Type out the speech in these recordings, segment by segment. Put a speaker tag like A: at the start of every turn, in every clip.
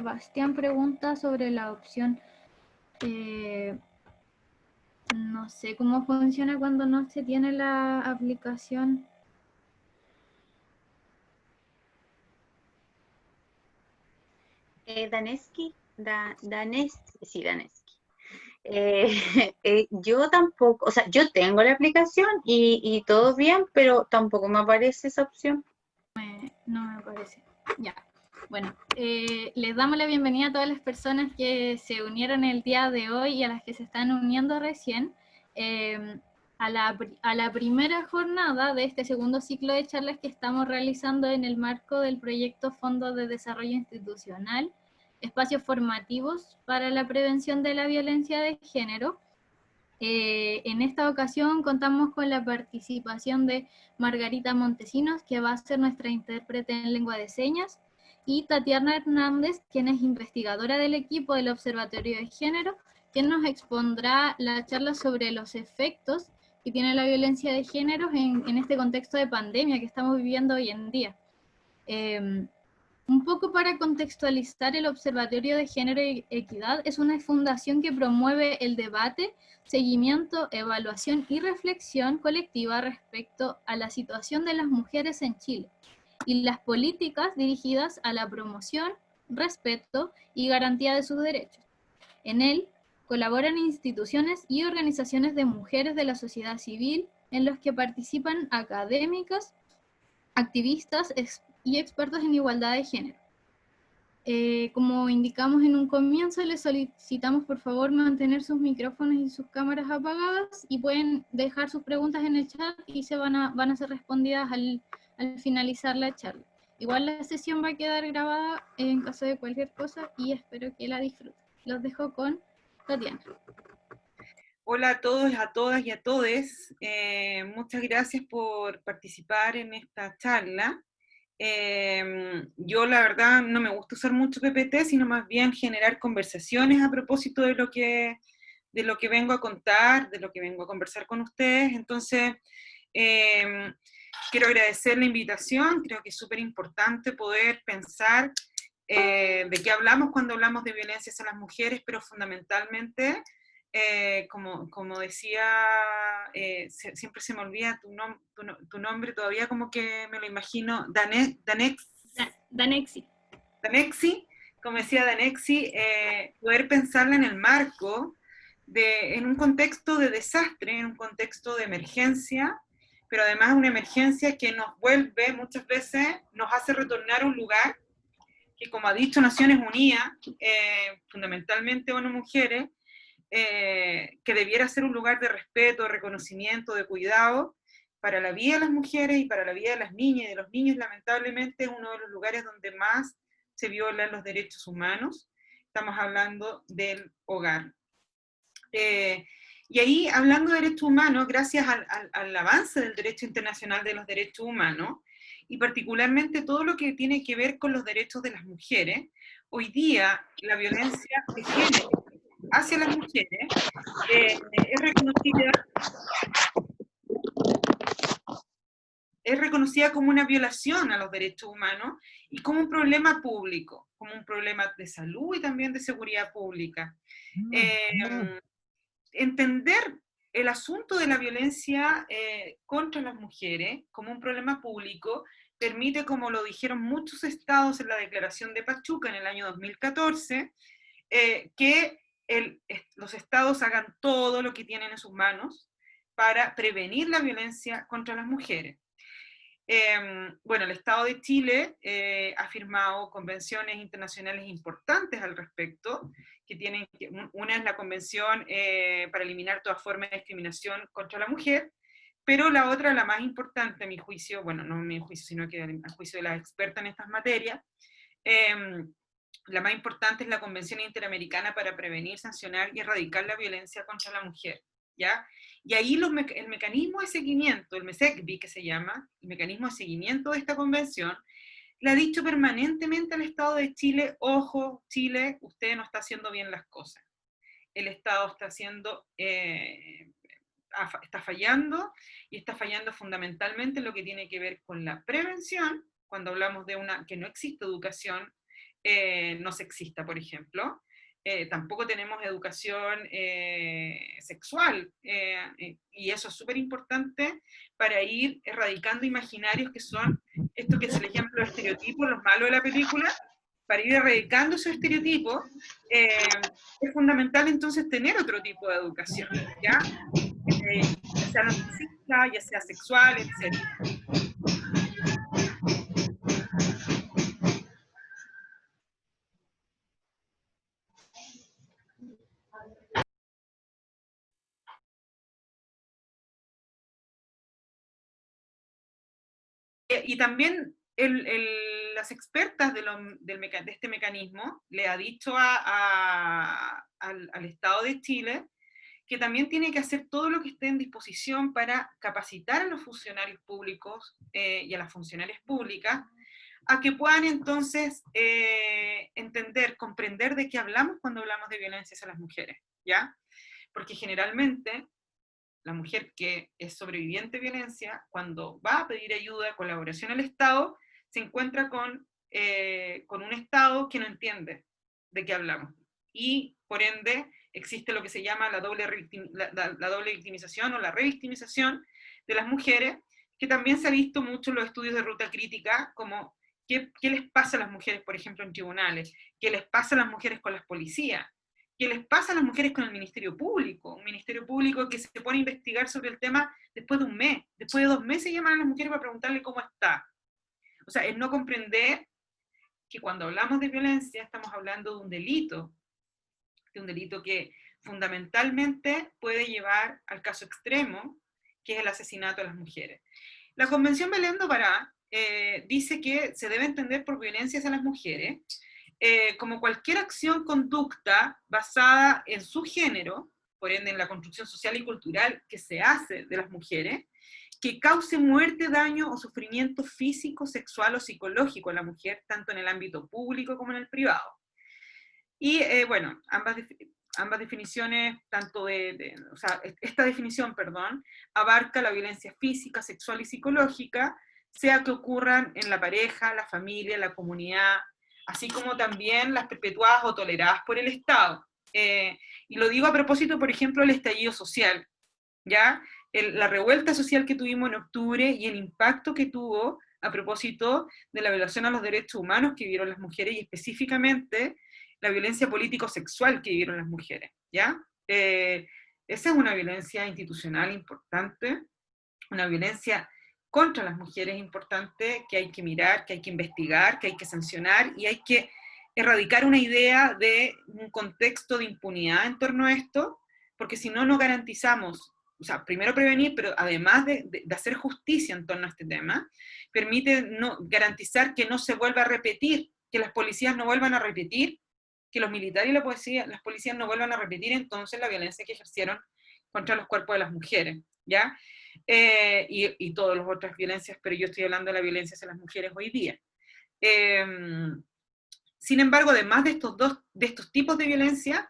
A: Bastián pregunta sobre la opción, no sé cómo funciona cuando no se tiene la aplicación.
B: Daneski, sí, Daneski. Yo tampoco, o sea, yo tengo la aplicación y todo bien, pero tampoco me aparece esa opción.
A: No me parece. Ya. Bueno, les damos la bienvenida a todas las personas que se unieron el día de hoy y a las que se están uniendo recién a la primera jornada de este segundo ciclo de charlas que estamos realizando en el marco del proyecto Fondo de Desarrollo Institucional, Espacios Formativos para la Prevención de la Violencia de Género. En esta ocasión contamos con la participación de Margarita Montesinos, que va a ser nuestra intérprete en lengua de señas, y Tatiana Hernández, quien es investigadora del equipo del Observatorio de Género, quien nos expondrá la charla sobre los efectos que tiene la violencia de género en este contexto de pandemia que estamos viviendo hoy en día. Un poco para contextualizar, el Observatorio de Género y Equidad es una fundación que promueve el debate, seguimiento, evaluación y reflexión colectiva respecto a la situación de las mujeres en Chile y las políticas dirigidas a la promoción, respeto y garantía de sus derechos. En él colaboran instituciones y organizaciones de mujeres de la sociedad civil en los que participan académicas, activistas y expertos en igualdad de género. Como indicamos en un comienzo, les solicitamos por favor mantener sus micrófonos y sus cámaras apagadas y pueden dejar sus preguntas en el chat y van a ser respondidas al finalizar la charla. Igual la sesión va a quedar grabada en caso de cualquier cosa y espero que la disfruten. Los dejo con Tatiana.
C: Hola a todos, a todas y a todes. Muchas gracias por participar en esta charla. Yo la verdad no me gusta usar mucho PPT, sino más bien generar conversaciones a propósito de lo que vengo a contar, de lo que vengo a conversar con ustedes. Entonces, quiero agradecer la invitación. Creo que es súper importante poder pensar de qué hablamos cuando hablamos de violencia hacia las mujeres, pero fundamentalmente, como decía, siempre se me olvida tu nombre, todavía como que me lo imagino,
A: Danexi.
C: Danexi, como decía Danexi, poder pensarla en el marco, en un contexto de desastre, en un contexto de emergencia, pero además una emergencia que nos vuelve, muchas veces, nos hace retornar a un lugar que, como ha dicho Naciones Unidas, fundamentalmente ONU Mujeres, que debiera ser un lugar de respeto, de reconocimiento, de cuidado para la vida de las mujeres y para la vida de las niñas y de los niños. Lamentablemente es uno de los lugares donde más se violan los derechos humanos. Estamos hablando del hogar. Y ahí, hablando de derechos humanos, gracias al avance del derecho internacional de los derechos humanos, y particularmente todo lo que tiene que ver con los derechos de las mujeres, hoy día la violencia de género hacia las mujeres es reconocida como una violación a los derechos humanos y como un problema público, como un problema de salud y también de seguridad pública. Entender el asunto de la violencia contra las mujeres como un problema público permite, como lo dijeron muchos estados en la Declaración de Pachuca en el año 2014, que los estados hagan todo lo que tienen en sus manos para prevenir la violencia contra las mujeres. Bueno, el Estado de Chile ha firmado convenciones internacionales importantes al respecto, que tienen, una es la Convención para eliminar toda forma de discriminación contra la mujer, pero la otra, la más importante a mi juicio, bueno, no a mi juicio, sino que a juicio de las expertas en estas materias, la más importante es la Convención Interamericana para Prevenir, Sancionar y Erradicar la Violencia contra la Mujer, ¿ya? Y ahí el mecanismo de seguimiento, el MESECVI que se llama, el mecanismo de seguimiento de esta convención, le ha dicho permanentemente al Estado de Chile, ojo, Chile, usted no está haciendo bien las cosas. El Estado está está fallando, y está fallando fundamentalmente en lo que tiene que ver con la prevención, cuando hablamos de que no existe educación no sexista, por ejemplo. Tampoco tenemos educación sexual, y eso es súper importante para ir erradicando imaginarios que son esto que se les llama los estereotipos, los malos de la película. Para ir erradicando esos estereotipos, es fundamental entonces tener otro tipo de educación, ¿ya? Ya sea no sexista, ya sea sexual, etc. Y también las expertas de este mecanismo le ha dicho al Estado de Chile que también tiene que hacer todo lo que esté en disposición para capacitar a los funcionarios públicos y a las funcionarias públicas a que puedan entonces entender, comprender de qué hablamos cuando hablamos de violencia hacia las mujeres, ¿ya? Porque generalmente la mujer que es sobreviviente de violencia, cuando va a pedir ayuda, colaboración al Estado, se encuentra con un Estado que no entiende de qué hablamos. Y, por ende, existe lo que se llama la doble victimización o la revictimización de las mujeres, que también se ha visto mucho en los estudios de ruta crítica, como qué les pasa a las mujeres, por ejemplo, en tribunales, qué les pasa a las mujeres con las policías, qué les pasa a las mujeres con el Ministerio Público, un Ministerio Público que se pone a investigar sobre el tema después de un mes, después de 2 meses llaman a las mujeres para preguntarle cómo está. O sea, es no comprender que cuando hablamos de violencia estamos hablando de un delito que fundamentalmente puede llevar al caso extremo, que es el asesinato a las mujeres. La Convención Belén do Pará dice que se debe entender por violencia hacia las mujeres como cualquier acción, conducta basada en su género, por ende en la construcción social y cultural que se hace de las mujeres, que cause muerte, daño o sufrimiento físico, sexual o psicológico a la mujer, tanto en el ámbito público como en el privado. Y bueno, ambas definiciones, o sea, esta definición, perdón, abarca la violencia física, sexual y psicológica, sea que ocurran en la pareja, la familia, la comunidad, así como también las perpetuadas o toleradas por el Estado. Y lo digo a propósito, por ejemplo, del estallido social, ¿ya? La revuelta social que tuvimos en octubre y el impacto que tuvo a propósito de la violación a los derechos humanos que vivieron las mujeres y específicamente la violencia político-sexual que vivieron las mujeres, ¿ya? Esa es una violencia institucional importante, una violencia contra las mujeres importante que hay que mirar, que hay que investigar, que hay que sancionar y hay que erradicar una idea de un contexto de impunidad en torno a esto, porque si no, no garantizamos, o sea, primero prevenir, pero además de hacer justicia en torno a este tema, permite garantizar que no se vuelva a repetir, que las policías no vuelvan a repetir, que los militares y las policías no vuelvan a repetir entonces la violencia que ejercieron contra los cuerpos de las mujeres, ¿ya? Y todas las otras violencias, pero yo estoy hablando de la violencia hacia las mujeres hoy día. Sin embargo, además de estos tipos de violencia,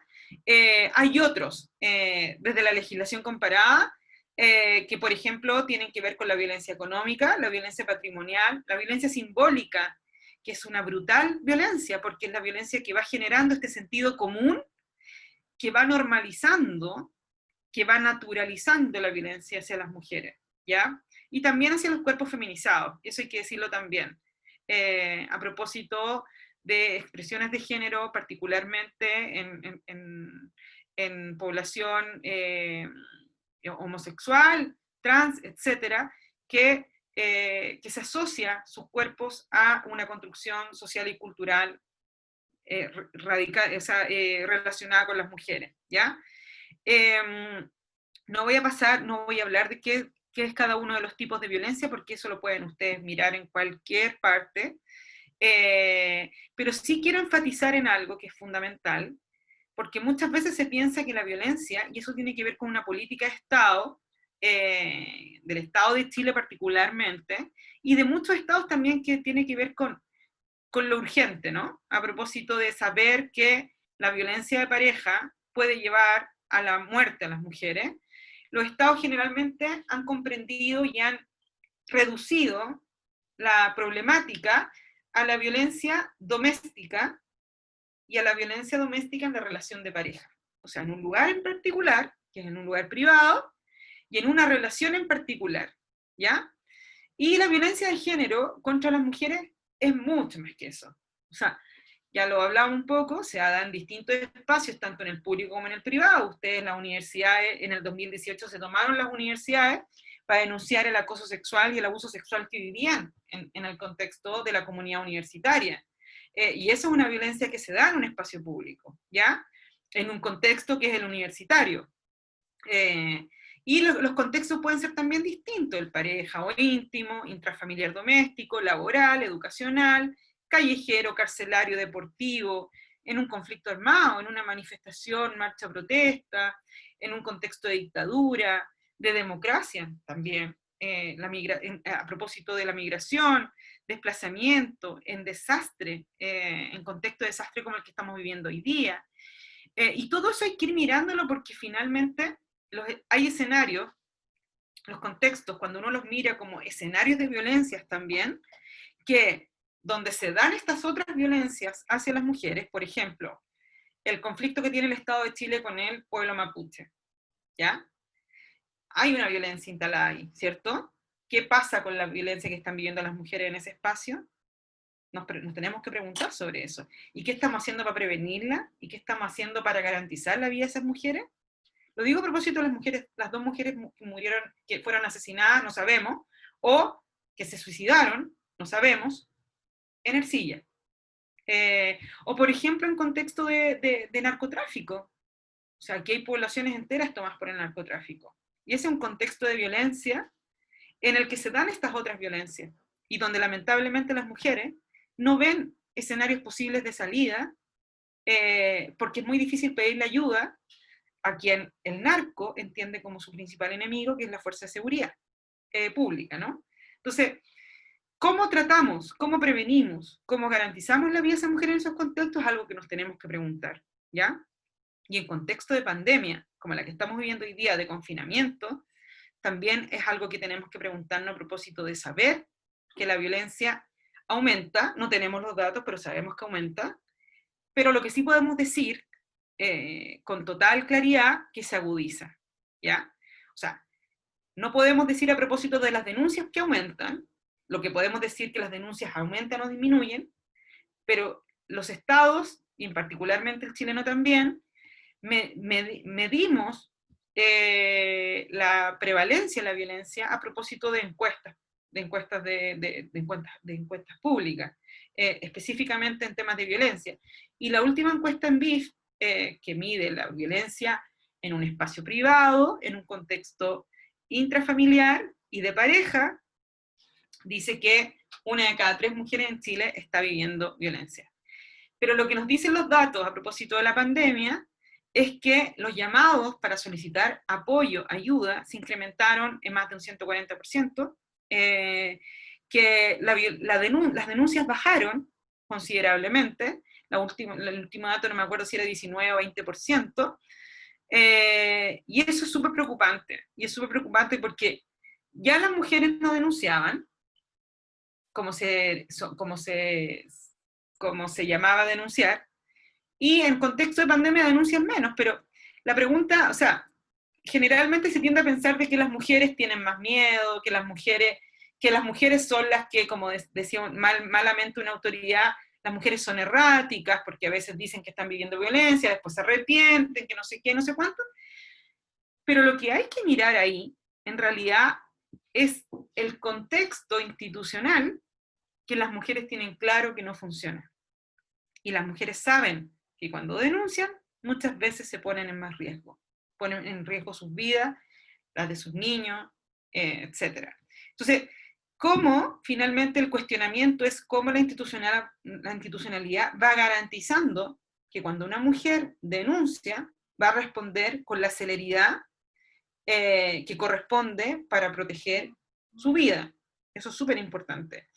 C: hay otros, desde la legislación comparada, que por ejemplo tienen que ver con la violencia económica, la violencia patrimonial, la violencia simbólica, que es una brutal violencia, porque es la violencia que va generando este sentido común, que va normalizando, que va naturalizando la violencia hacia las mujeres, ¿ya? Y también hacia los cuerpos feminizados, eso hay que decirlo también, a propósito de expresiones de género, particularmente en población homosexual, trans, etcétera, que se asocia sus cuerpos a una construcción social y cultural relacionada con las mujeres, ¿ya? No voy a hablar de qué es cada uno de los tipos de violencia, porque eso lo pueden ustedes mirar en cualquier parte, pero sí quiero enfatizar en algo que es fundamental, porque muchas veces se piensa que la violencia, y eso tiene que ver con una política de Estado, del Estado de Chile particularmente, y de muchos estados también que tiene que ver con lo urgente, ¿no? A propósito de saber que la violencia de pareja puede llevar a la muerte a las mujeres, los estados generalmente han comprendido y han reducido la problemática a la violencia doméstica y a la violencia doméstica en la relación de pareja. O sea, en un lugar en particular, que es en un lugar privado, y en una relación en particular, ¿ya? Y la violencia de género contra las mujeres es mucho más que eso. O sea, ya lo hablamos un poco, se da en distintos espacios, tanto en el público como en el privado. Ustedes, las universidades, en el 2018 se tomaron las universidades para denunciar el acoso sexual y el abuso sexual que vivían en el contexto de la comunidad universitaria. Y eso es una violencia que se da en un espacio público, ¿ya? En un contexto que es el universitario. Y los contextos pueden ser también distintos, el pareja o íntimo, intrafamiliar doméstico, laboral, educacional, callejero, carcelario, deportivo, en un conflicto armado, en una manifestación, marcha, protesta, en un contexto de dictadura, de democracia también, a propósito de la migración, desplazamiento, en desastre, en contexto de desastre como el que estamos viviendo hoy día. Y todo eso hay que ir mirándolo porque finalmente hay escenarios, los contextos, cuando uno los mira como escenarios de violencias también, que donde se dan estas otras violencias hacia las mujeres, por ejemplo, el conflicto que tiene el Estado de Chile con el pueblo mapuche, ¿ya? Hay una violencia instalada ahí, ¿cierto? ¿Qué pasa con la violencia que están viviendo las mujeres en ese espacio? Nos tenemos que preguntar sobre eso. ¿Y qué estamos haciendo para prevenirla? ¿Y qué estamos haciendo para garantizar la vida de esas mujeres? Lo digo a propósito de las mujeres, las dos mujeres que murieron, que fueron asesinadas, no sabemos, o que se suicidaron, no sabemos, en Ercilla. O por ejemplo en contexto de narcotráfico. O sea, aquí hay poblaciones enteras tomadas por el narcotráfico. Y ese es un contexto de violencia en el que se dan estas otras violencias, y donde lamentablemente las mujeres no ven escenarios posibles de salida, porque es muy difícil pedirle ayuda a quien el narco entiende como su principal enemigo, que es la fuerza de seguridad pública, ¿no? Entonces, ¿cómo tratamos, cómo prevenimos, cómo garantizamos la vida de esas mujeres en esos contextos? Es algo que nos tenemos que preguntar, ¿ya? Y en contexto de pandemia, como la que estamos viviendo hoy día, de confinamiento, también es algo que tenemos que preguntarnos a propósito de saber que la violencia aumenta, no tenemos los datos, pero sabemos que aumenta, pero lo que sí podemos decir con total claridad que se agudiza, ¿ya? O sea, no podemos decir a propósito de las denuncias que aumentan, lo que podemos decir que las denuncias aumentan o disminuyen, pero los estados, y particularmente el chileno también, medimos la prevalencia de la violencia a propósito de encuestas, de encuestas públicas, específicamente en temas de violencia. Y la última encuesta en BIF, que mide la violencia en un espacio privado, en un contexto intrafamiliar y de pareja, dice que 1 de cada 3 mujeres en Chile está viviendo violencia. Pero lo que nos dicen los datos a propósito de la pandemia es que los llamados para solicitar apoyo, ayuda, se incrementaron en más de un 140%, que las denuncias bajaron considerablemente, el último dato no me acuerdo si era 19 o 20%, y eso es súper preocupante, porque ya las mujeres no denunciaban, como se llamaba denunciar, y en contexto de pandemia denuncian menos, pero la pregunta, o sea, generalmente se tiende a pensar de que las mujeres tienen más miedo, que las mujeres son las que, como decía malamente una autoridad, las mujeres son erráticas, porque a veces dicen que están viviendo violencia, después se arrepienten, que no sé qué, no sé cuánto, pero lo que hay que mirar ahí, en realidad, es el contexto institucional que las mujeres tienen claro que no funciona. Y las mujeres saben que cuando denuncian, muchas veces se ponen en más riesgo. Ponen en riesgo sus vidas, las de sus niños, etc. Entonces, ¿cómo finalmente el cuestionamiento es cómo la institucionalidad va garantizando que cuando una mujer denuncia, va a responder con la celeridad que corresponde para proteger su vida? Eso es súper importante.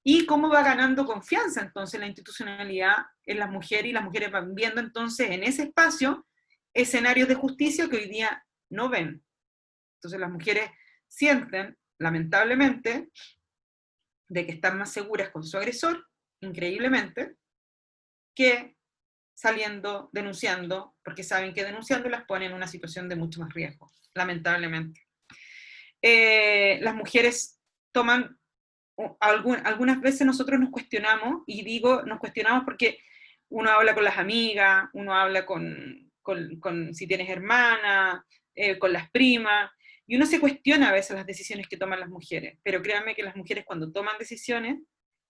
C: Y cómo va ganando confianza entonces la institucionalidad en las mujeres, y las mujeres van viendo entonces en ese espacio escenarios de justicia que hoy día no ven. Entonces las mujeres sienten, lamentablemente, de que están más seguras con su agresor, increíblemente, que saliendo, denunciando, porque saben que denunciando las ponen en una situación de mucho más riesgo, lamentablemente. Las mujeres toman, algunas veces nosotros nos cuestionamos, y digo nos cuestionamos porque uno habla con las amigas, uno habla con si tienes hermana, con las primas, y uno se cuestiona a veces las decisiones que toman las mujeres, pero créanme que las mujeres cuando toman decisiones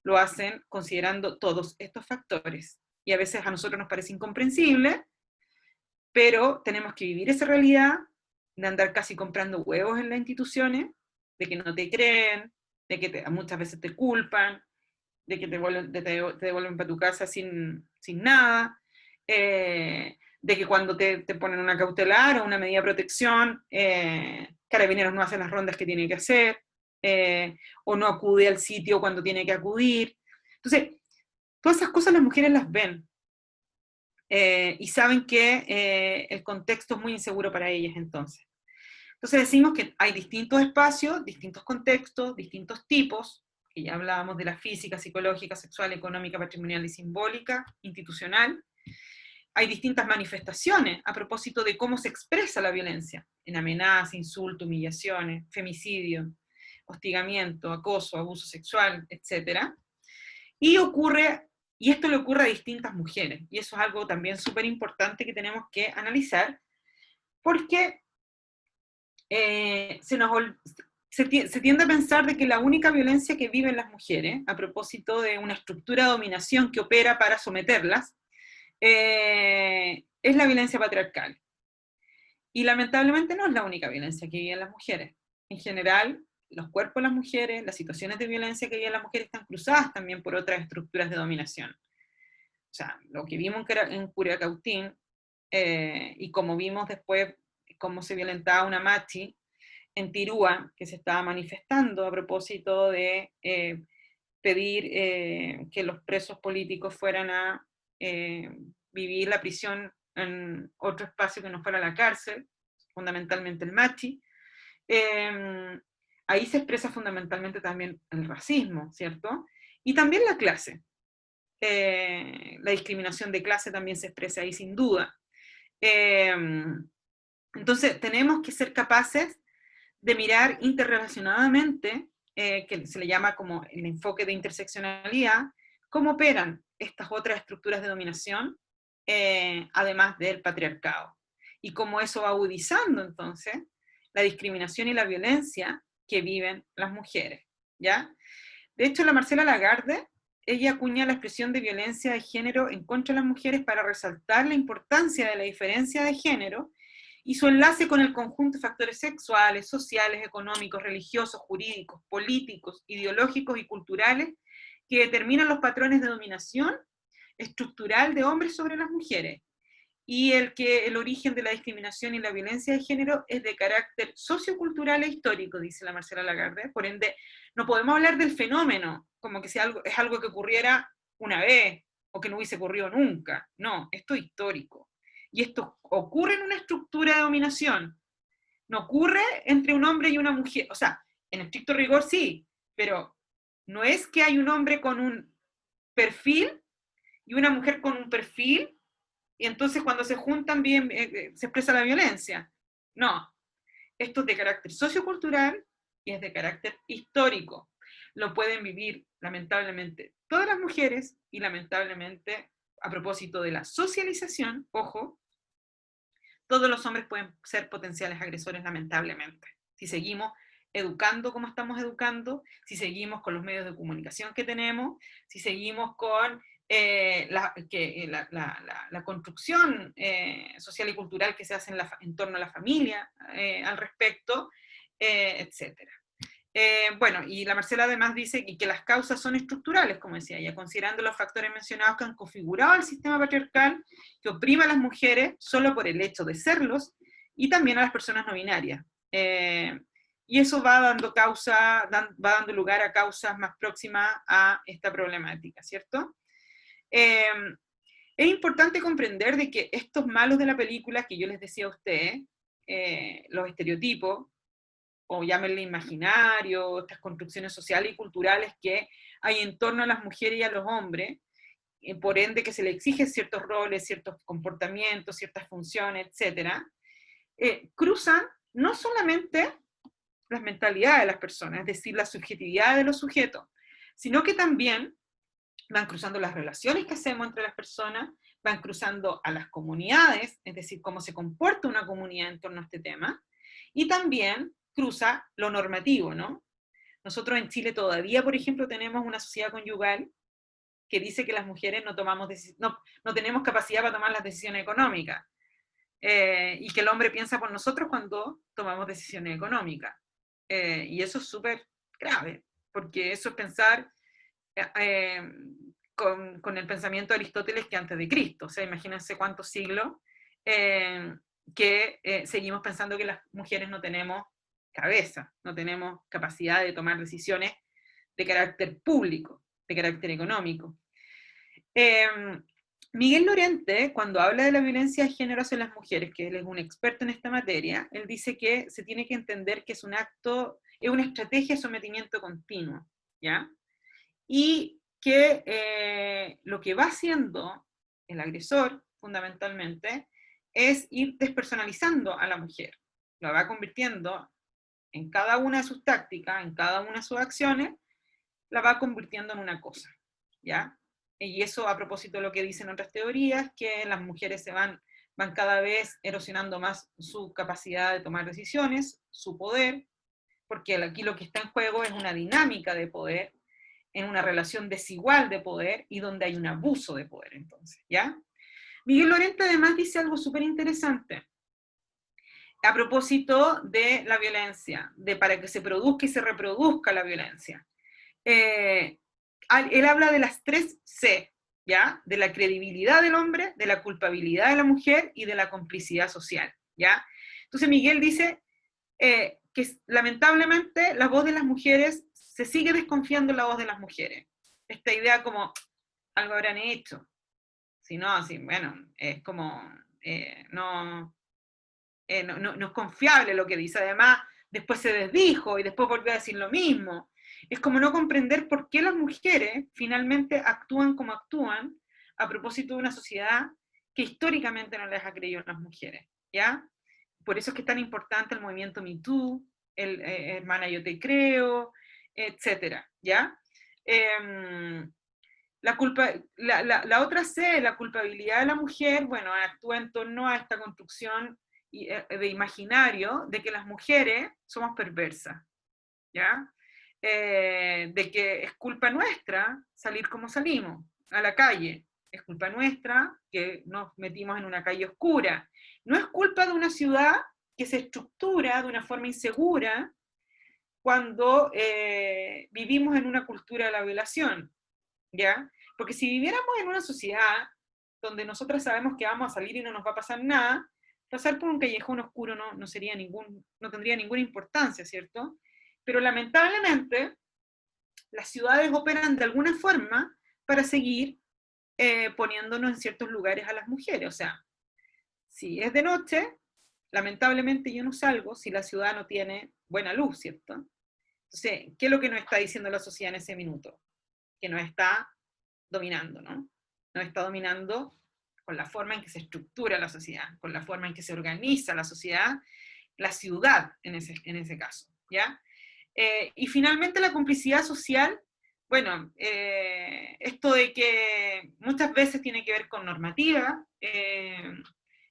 C: lo hacen considerando todos estos factores, y a veces a nosotros nos parece incomprensible, pero tenemos que vivir esa realidad de andar casi comprando huevos en las instituciones, de que no te creen, de que muchas veces te culpan, de que te devuelven para tu casa sin nada, de que cuando te ponen una cautelar o una medida de protección, Carabineros no hace las rondas que tiene que hacer, o no acude al sitio cuando tiene que acudir. Entonces, todas esas cosas las mujeres las ven, y saben que el contexto es muy inseguro para ellas entonces. Entonces decimos que hay distintos espacios, distintos contextos, distintos tipos, que ya hablábamos de la física, psicológica, sexual, económica, patrimonial y simbólica, institucional. Hay distintas manifestaciones a propósito de cómo se expresa la violencia, en amenaza, insulto, humillaciones, femicidio, hostigamiento, acoso, abuso sexual, etc. Y esto le ocurre a distintas mujeres, y eso es algo también súper importante que tenemos que analizar, porque se tiende a pensar de que la única violencia que viven las mujeres, a propósito de una estructura de dominación que opera para someterlas, es la violencia patriarcal. Y lamentablemente no es la única violencia que viven las mujeres. En general, los cuerpos de las mujeres, las situaciones de violencia que viven las mujeres están cruzadas también por otras estructuras de dominación. O sea, lo que vimos en Curiacautín, y como vimos después cómo se violentaba una machi en Tirúa, que se estaba manifestando a propósito de pedir que los presos políticos fueran a vivir la prisión en otro espacio que no fuera la cárcel, fundamentalmente el machi. Ahí se expresa fundamentalmente también el racismo, ¿cierto? Y también la clase. La discriminación de clase también se expresa ahí sin duda. Entonces tenemos que ser capaces de mirar interrelacionadamente, que se le llama como el enfoque de interseccionalidad, cómo operan estas otras estructuras de dominación, además del patriarcado, y cómo eso va agudizando entonces la discriminación y la violencia que viven las mujeres, ¿ya? De hecho, la Marcela Lagarde, ella acuña la expresión de violencia de género en contra de las mujeres para resaltar la importancia de la diferencia de género y su enlace con el conjunto de factores sexuales, sociales, económicos, religiosos, jurídicos, políticos, ideológicos y culturales que determinan los patrones de dominación estructural de hombres sobre las mujeres, y el origen de la discriminación y la violencia de género es de carácter sociocultural e histórico, dice la Marcela Lagarde. Por ende, no podemos hablar del fenómeno como que es algo que ocurriera una vez o que no hubiese ocurrido nunca. No, esto es histórico. Y esto ocurre en una estructura de dominación. No ocurre entre un hombre y una mujer. O sea, en estricto rigor sí, pero no es que hay un hombre con un perfil y una mujer con un perfil, y entonces cuando se juntan bien se expresa la violencia. No, esto es de carácter sociocultural y es de carácter histórico. Lo pueden vivir lamentablemente todas las mujeres, y lamentablemente, a propósito de la socialización, ojo, todos los hombres pueden ser potenciales agresores lamentablemente. Si seguimos educando como estamos educando, si seguimos con los medios de comunicación que tenemos, si seguimos con la construcción social y cultural que se hace en torno a la familia al respecto, etc. Bueno, y la Marcela además dice que las causas son estructurales, como decía ella, considerando los factores mencionados que han configurado el sistema patriarcal que oprime a las mujeres solo por el hecho de serlos, y también a las personas no binarias. Y eso va dando lugar a causas más próximas a esta problemática, ¿cierto? Es importante comprender de que estos malos de la película que yo les decía a ustedes, los estereotipos, o llámenle imaginario, estas construcciones sociales y culturales que hay en torno a las mujeres y a los hombres, por ende que se le exigen ciertos roles, ciertos comportamientos, ciertas funciones, etc., cruzan no solamente las mentalidades de las personas, es decir, la subjetividad de los sujetos, sino que también van cruzando las relaciones que hacemos entre las personas, van cruzando a las comunidades, es decir, cómo se comporta una comunidad en torno a este tema, y también cruza lo normativo, ¿no? Nosotros en Chile todavía, por ejemplo, tenemos una sociedad conyugal que dice que las mujeres no tenemos capacidad para tomar las decisiones económicas, y que el hombre piensa por nosotros cuando tomamos decisiones económicas. Y eso es súper grave, porque eso es pensar con el pensamiento de Aristóteles que antes de Cristo. O sea, imagínense cuántos siglos que seguimos pensando que las mujeres no tenemos cabeza, no tenemos capacidad de tomar decisiones de carácter público, de carácter económico. Miguel Lorente, cuando habla de la violencia de género hacia las mujeres, que él es un experto en esta materia, él dice que se tiene que entender que es un acto, es una estrategia de sometimiento continuo, ¿ya? Y que lo que va haciendo el agresor, fundamentalmente, es ir despersonalizando a la mujer. La va convirtiendo en cada una de sus tácticas, en cada una de sus acciones, la va convirtiendo en una cosa, ¿ya? Y eso a propósito de lo que dicen otras teorías, que las mujeres van cada vez erosionando más su capacidad de tomar decisiones, su poder, porque aquí lo que está en juego es una dinámica de poder, en una relación desigual de poder y donde hay un abuso de poder, entonces, ¿ya? Miguel Lorente además dice algo súper interesante a propósito de la violencia, de para que se produzca y se reproduzca la violencia. Él habla de las 3 C, ¿ya? De la credibilidad del hombre, de la culpabilidad de la mujer y de la complicidad social, ¿ya? Entonces Miguel dice que lamentablemente la voz de las mujeres, se sigue desconfiando la voz de las mujeres. Esta idea como, algo habrán hecho. Si no, así, bueno, es como, no es confiable lo que dice. Además, después se desdijo y después volvió a decir lo mismo. Es como no comprender por qué las mujeres finalmente actúan como actúan a propósito de una sociedad que históricamente no les ha creído a las mujeres, ¿ya? Por eso es que es tan importante el movimiento Me Too, Hermana Yo Te Creo, etcétera, ¿ya? La otra C, la culpabilidad de la mujer, bueno, actúa en torno a esta construcción de imaginario de que las mujeres somos perversas, ¿ya? De que es culpa nuestra salir como salimos, a la calle. Es culpa nuestra que nos metimos en una calle oscura. No es culpa de una ciudad que se estructura de una forma insegura cuando vivimos en una cultura de la violación, ¿ya? Porque si viviéramos en una sociedad donde nosotras sabemos que vamos a salir y no nos va a pasar nada, pasar por un callejón oscuro no tendría ninguna importancia, ¿cierto? Pero lamentablemente las ciudades operan de alguna forma para seguir poniéndonos en ciertos lugares a las mujeres. O sea, si es de noche, lamentablemente yo no salgo si la ciudad no tiene buena luz, ¿cierto? Entonces, ¿qué es lo que nos está diciendo la sociedad en ese minuto? Que nos está dominando, ¿no? Nos está dominando con la forma en que se estructura la sociedad, con la forma en que se organiza la sociedad, la ciudad en ese caso, ¿ya? Y finalmente la complicidad social, bueno, esto de que muchas veces tiene que ver con normativa,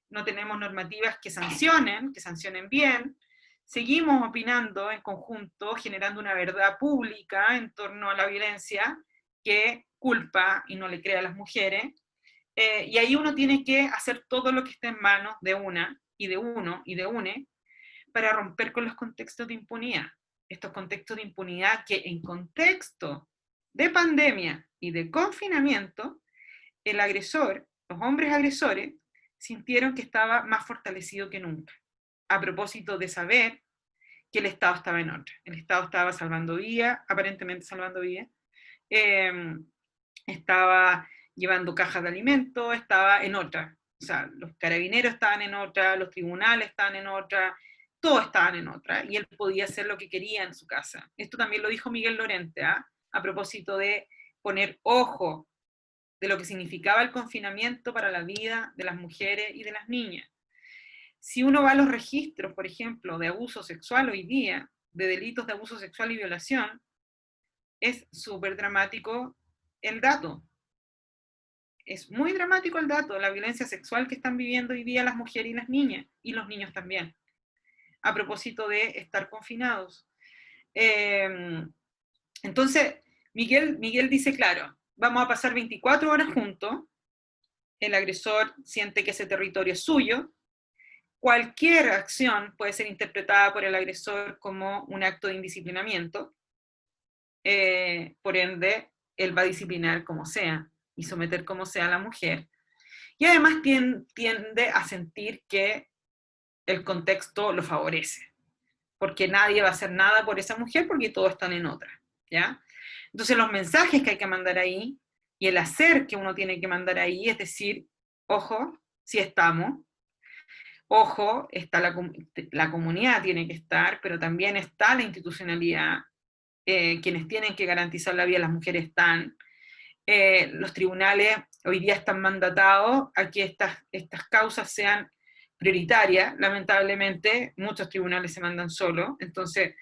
C: no tenemos normativas que sancionen bien, seguimos opinando en conjunto, generando una verdad pública en torno a la violencia que culpa y no le cree a las mujeres, y ahí uno tiene que hacer todo lo que esté en manos de una, y de uno, y de une, para romper con los contextos de impunidad. Estos contextos de impunidad que en contexto de pandemia y de confinamiento, el agresor, los hombres agresores, sintieron que estaba más fortalecido que nunca, a propósito de saber que el Estado estaba en otra. El Estado estaba salvando vidas, aparentemente salvando vidas, estaba llevando cajas de alimentos, estaba en otra. O sea, los carabineros estaban en otra, los tribunales estaban en otra, todos estaban en otra, y él podía hacer lo que quería en su casa. Esto también lo dijo Miguel Lorente, a propósito de poner ojo de lo que significaba el confinamiento para la vida de las mujeres y de las niñas. Si uno va a los registros, por ejemplo, de abuso sexual hoy día, de delitos de abuso sexual y violación, es súper dramático el dato. Es muy dramático el dato de la violencia sexual que están viviendo hoy día las mujeres y las niñas, y los niños también, a propósito de estar confinados. Entonces, Miguel dice, claro, vamos a pasar 24 horas juntos, el agresor siente que ese territorio es suyo, cualquier acción puede ser interpretada por el agresor como un acto de indisciplinamiento, por ende, él va a disciplinar como sea, y someter como sea a la mujer, y además tiende a sentir que el contexto lo favorece, porque nadie va a hacer nada por esa mujer porque todos están en otra, ¿ya? Entonces los mensajes que hay que mandar ahí, y el hacer que uno tiene que mandar ahí, es decir, ojo, si estamos, ojo, está la comunidad tiene que estar, pero también está la institucionalidad, quienes tienen que garantizar la vida de las mujeres están, los tribunales hoy día están mandatados a que estas causas sean prioritarias, lamentablemente muchos tribunales se mandan solos, entonces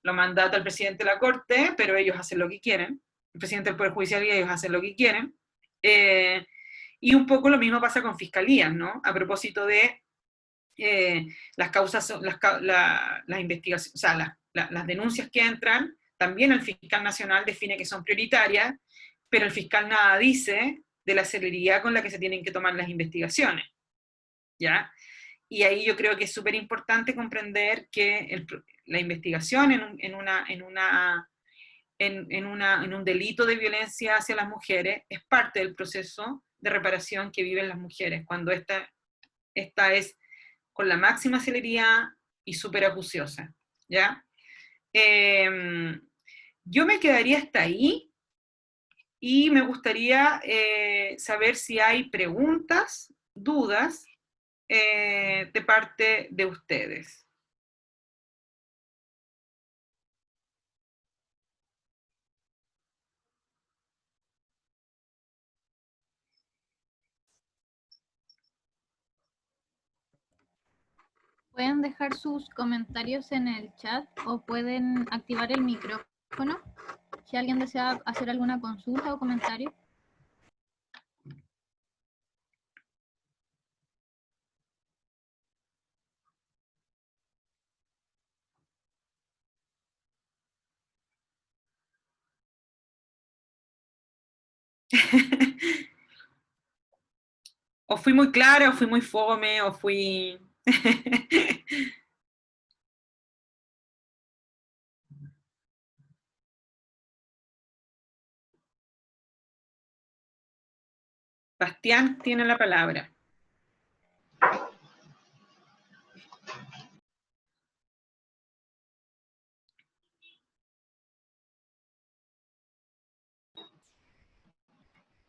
C: lo mandata el presidente de la Corte, pero ellos hacen lo que quieren, el presidente del Poder Judicial y ellos hacen lo que quieren, y un poco lo mismo pasa con fiscalías, ¿no? A propósito de las causas, las investigaciones, o sea, las denuncias que entran, también el fiscal nacional define que son prioritarias, pero el fiscal nada dice de la celeridad con la que se tienen que tomar las investigaciones, ¿ya? Y ahí yo creo que es súper importante comprender que la investigación en un delito de violencia hacia las mujeres es parte del proceso de reparación que viven las mujeres, cuando esta es con la máxima celeridad y súper acuciosa, ¿ya? Yo me quedaría hasta ahí, y me gustaría saber si hay preguntas, dudas, de parte de ustedes.
A: Pueden dejar sus comentarios en el chat o pueden activar el micrófono si alguien desea hacer alguna consulta o comentario.
C: O fui muy clara, o fui muy fome, o fui... Bastián tiene la palabra.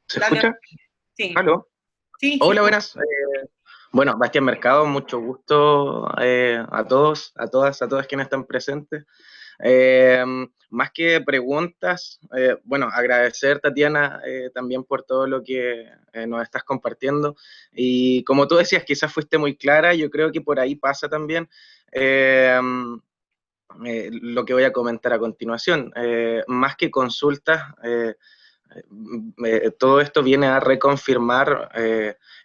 D: ¿Se
C: Dale.
D: escucha?
C: Sí.
D: ¿Aló?
C: Sí,
D: Hola,
C: sí.
D: buenas. Bueno, Bastián Mercado, mucho gusto a todos, a todas quienes están presentes. Más que preguntas, bueno, agradecer, Tatiana, también por todo lo que nos estás compartiendo. Y como tú decías, quizás fuiste muy clara, yo creo que por ahí pasa también lo que voy a comentar a continuación. Más que consultas, todo esto viene a reconfirmar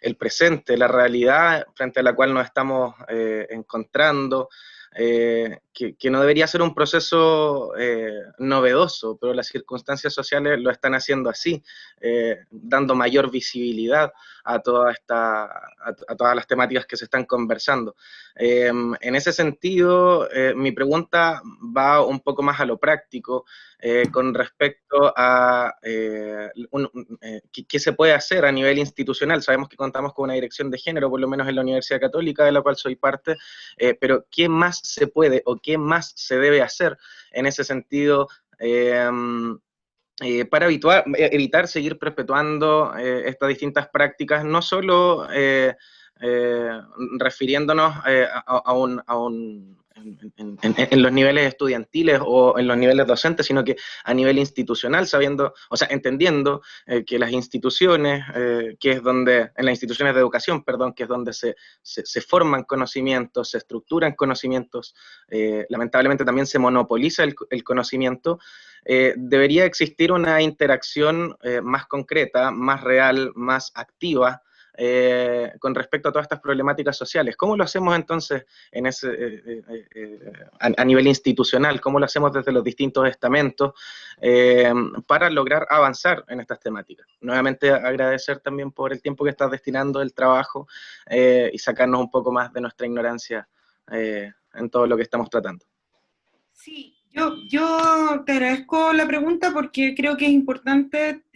D: el presente, la realidad frente a la cual nos estamos encontrando, que no debería ser un proceso novedoso, pero las circunstancias sociales lo están haciendo así, dando mayor visibilidad a todas las temáticas que se están conversando. En ese sentido, mi pregunta va un poco más a lo práctico, con respecto a qué se puede hacer a nivel institucional. Sabemos que contamos con una dirección de género, por lo menos en la Universidad Católica, de la cual soy parte, pero ¿qué más se puede o qué más se debe hacer en ese sentido para evitar seguir perpetuando estas distintas prácticas, no solo refiriéndonos en los niveles estudiantiles o en los niveles docentes, sino que a nivel institucional, sabiendo, o sea, entendiendo que las instituciones, que es donde, en las instituciones de educación, perdón, que es donde se forman conocimientos, se estructuran conocimientos, lamentablemente también se monopoliza el conocimiento, debería existir una interacción más concreta, más real, más activa, con respecto a todas estas problemáticas sociales. ¿Cómo lo hacemos entonces en a nivel institucional? ¿Cómo lo hacemos desde los distintos estamentos para lograr avanzar en estas temáticas? Nuevamente agradecer también por el tiempo que estás destinando al trabajo y sacarnos un poco más de nuestra ignorancia en todo lo que estamos tratando.
C: Sí, yo te agradezco la pregunta porque creo que es importante,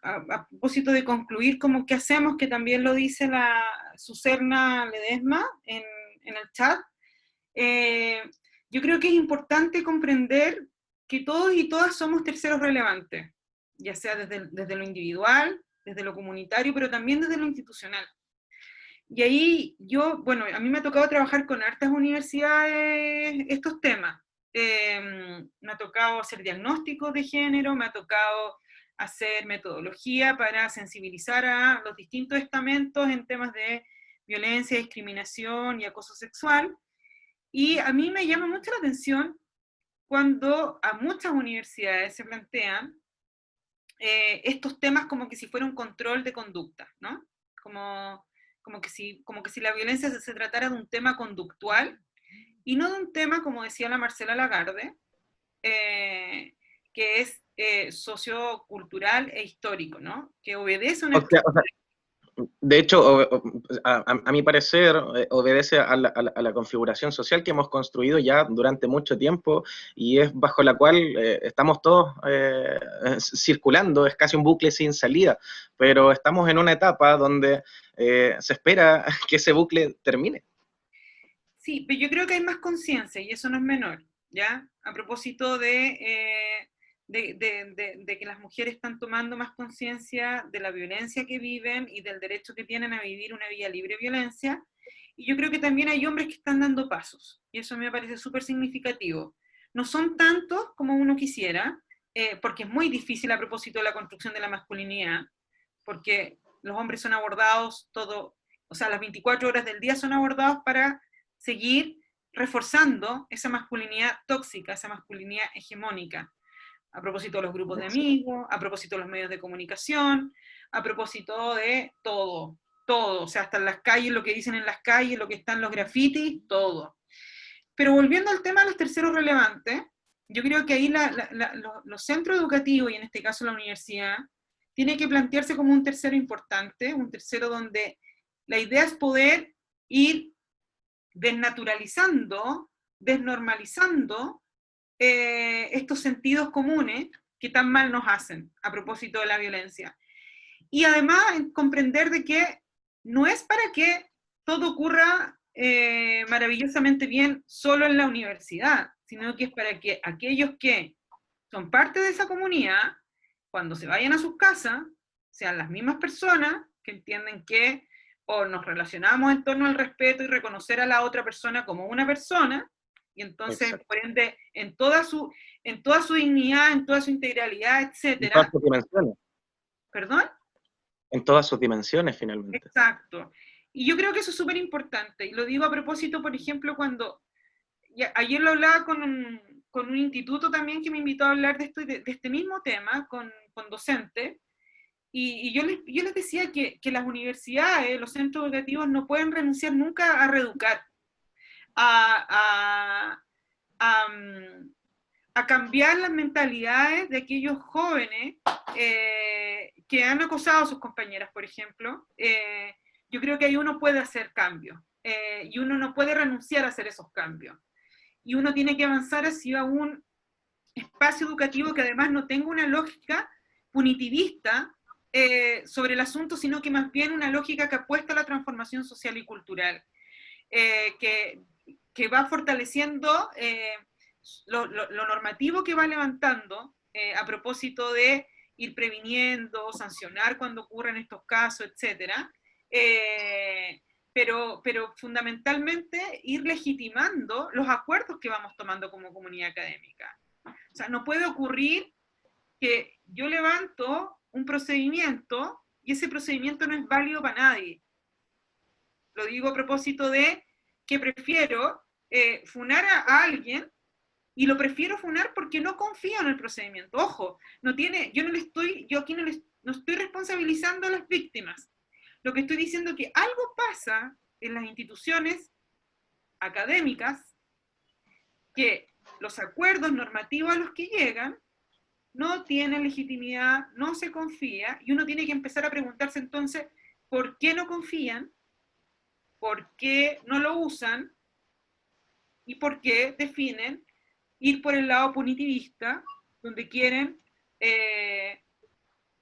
C: a propósito de concluir como qué hacemos, que también lo dice la Suserna Ledesma en el chat. Yo creo que es importante comprender que todos y todas somos terceros relevantes, ya sea desde lo individual, desde lo comunitario, pero también desde lo institucional. Y ahí bueno, a mí me ha tocado trabajar con hartas universidades estos temas. Me ha tocado hacer diagnósticos de género, me ha tocado hacer metodología para sensibilizar a los distintos estamentos en temas de violencia, discriminación y acoso sexual. Y a mí me llama mucho la atención cuando a muchas universidades se plantean estos temas como que si fuera un control de conducta, ¿no? Como que si la violencia se tratara de un tema conductual y no de un tema, como decía la Marcela Lagarde, que es sociocultural e histórico, ¿no? Que obedece a una...
D: De hecho, a mi parecer, obedece a la configuración social que hemos construido ya durante mucho tiempo y es bajo la cual estamos todos circulando, es casi un bucle sin salida, pero estamos en una etapa donde se espera que ese bucle termine.
C: Sí, pero yo creo que hay más conciencia y eso no es menor, ¿ya? A propósito de que las mujeres están tomando más conciencia de la violencia que viven y del derecho que tienen a vivir una vida libre de violencia. Y yo creo que también hay hombres que están dando pasos, y eso me parece súper significativo. No son tantos como uno quisiera, porque es muy difícil a propósito de la construcción de la masculinidad, porque los hombres son abordados o sea, las 24 horas del día son abordados para seguir reforzando esa masculinidad tóxica, esa masculinidad hegemónica. A propósito de los grupos de amigos, a propósito de los medios de comunicación, a propósito de todo, o sea, hasta en las calles, lo que dicen en las calles, lo que está en los grafitis, todo. Pero volviendo al tema de los terceros relevantes, yo creo que ahí los centros educativos, y en este caso la universidad, tiene que plantearse como un tercero importante, un tercero donde la idea es poder ir desnaturalizando, desnormalizando estos sentidos comunes que tan mal nos hacen a propósito de la violencia. Y además comprender de que no es para que todo ocurra maravillosamente bien solo en la universidad, sino que es para que aquellos que son parte de esa comunidad, cuando se vayan a sus casas, sean las mismas personas que entienden que o nos relacionamos en torno al respeto y reconocer a la otra persona como una persona, y entonces, exacto, por ende, en toda su dignidad, en toda su integralidad, etcétera.
D: En todas sus dimensiones.
C: ¿Perdón?
D: En todas sus dimensiones, finalmente.
C: Exacto. Y yo creo que eso es súper importante, y lo digo a propósito, por ejemplo, cuando, ayer lo hablaba con un instituto también que me invitó a hablar de esto, de este mismo tema, con docentes, y yo les decía que las universidades, los centros educativos no pueden renunciar nunca a reeducar, a cambiar las mentalidades de aquellos jóvenes que han acosado a sus compañeras, por ejemplo. Yo creo que ahí uno puede hacer cambios, y uno no puede renunciar a hacer esos cambios. Y uno tiene que avanzar hacia un espacio educativo que además no tenga una lógica punitivista sobre el asunto, sino que más bien una lógica que apuesta a la transformación social y cultural, que va fortaleciendo lo normativo que va levantando a propósito de ir previniendo, sancionar cuando ocurren estos casos, etcétera, Pero fundamentalmente ir legitimando los acuerdos que vamos tomando como comunidad académica. O sea, no puede ocurrir que yo levanto un procedimiento y ese procedimiento no es válido para nadie. Lo digo a propósito de que prefiero funar a alguien, y lo prefiero funar porque no confío en el procedimiento. Ojo, yo aquí no estoy responsabilizando a las víctimas. Lo que estoy diciendo es que algo pasa en las instituciones académicas, que los acuerdos normativos a los que llegan no tienen legitimidad, no se confía, y uno tiene que empezar a preguntarse entonces, ¿por qué no confían? ¿Por qué no lo usan? ¿Y por qué definen ir por el lado punitivista, donde quieren,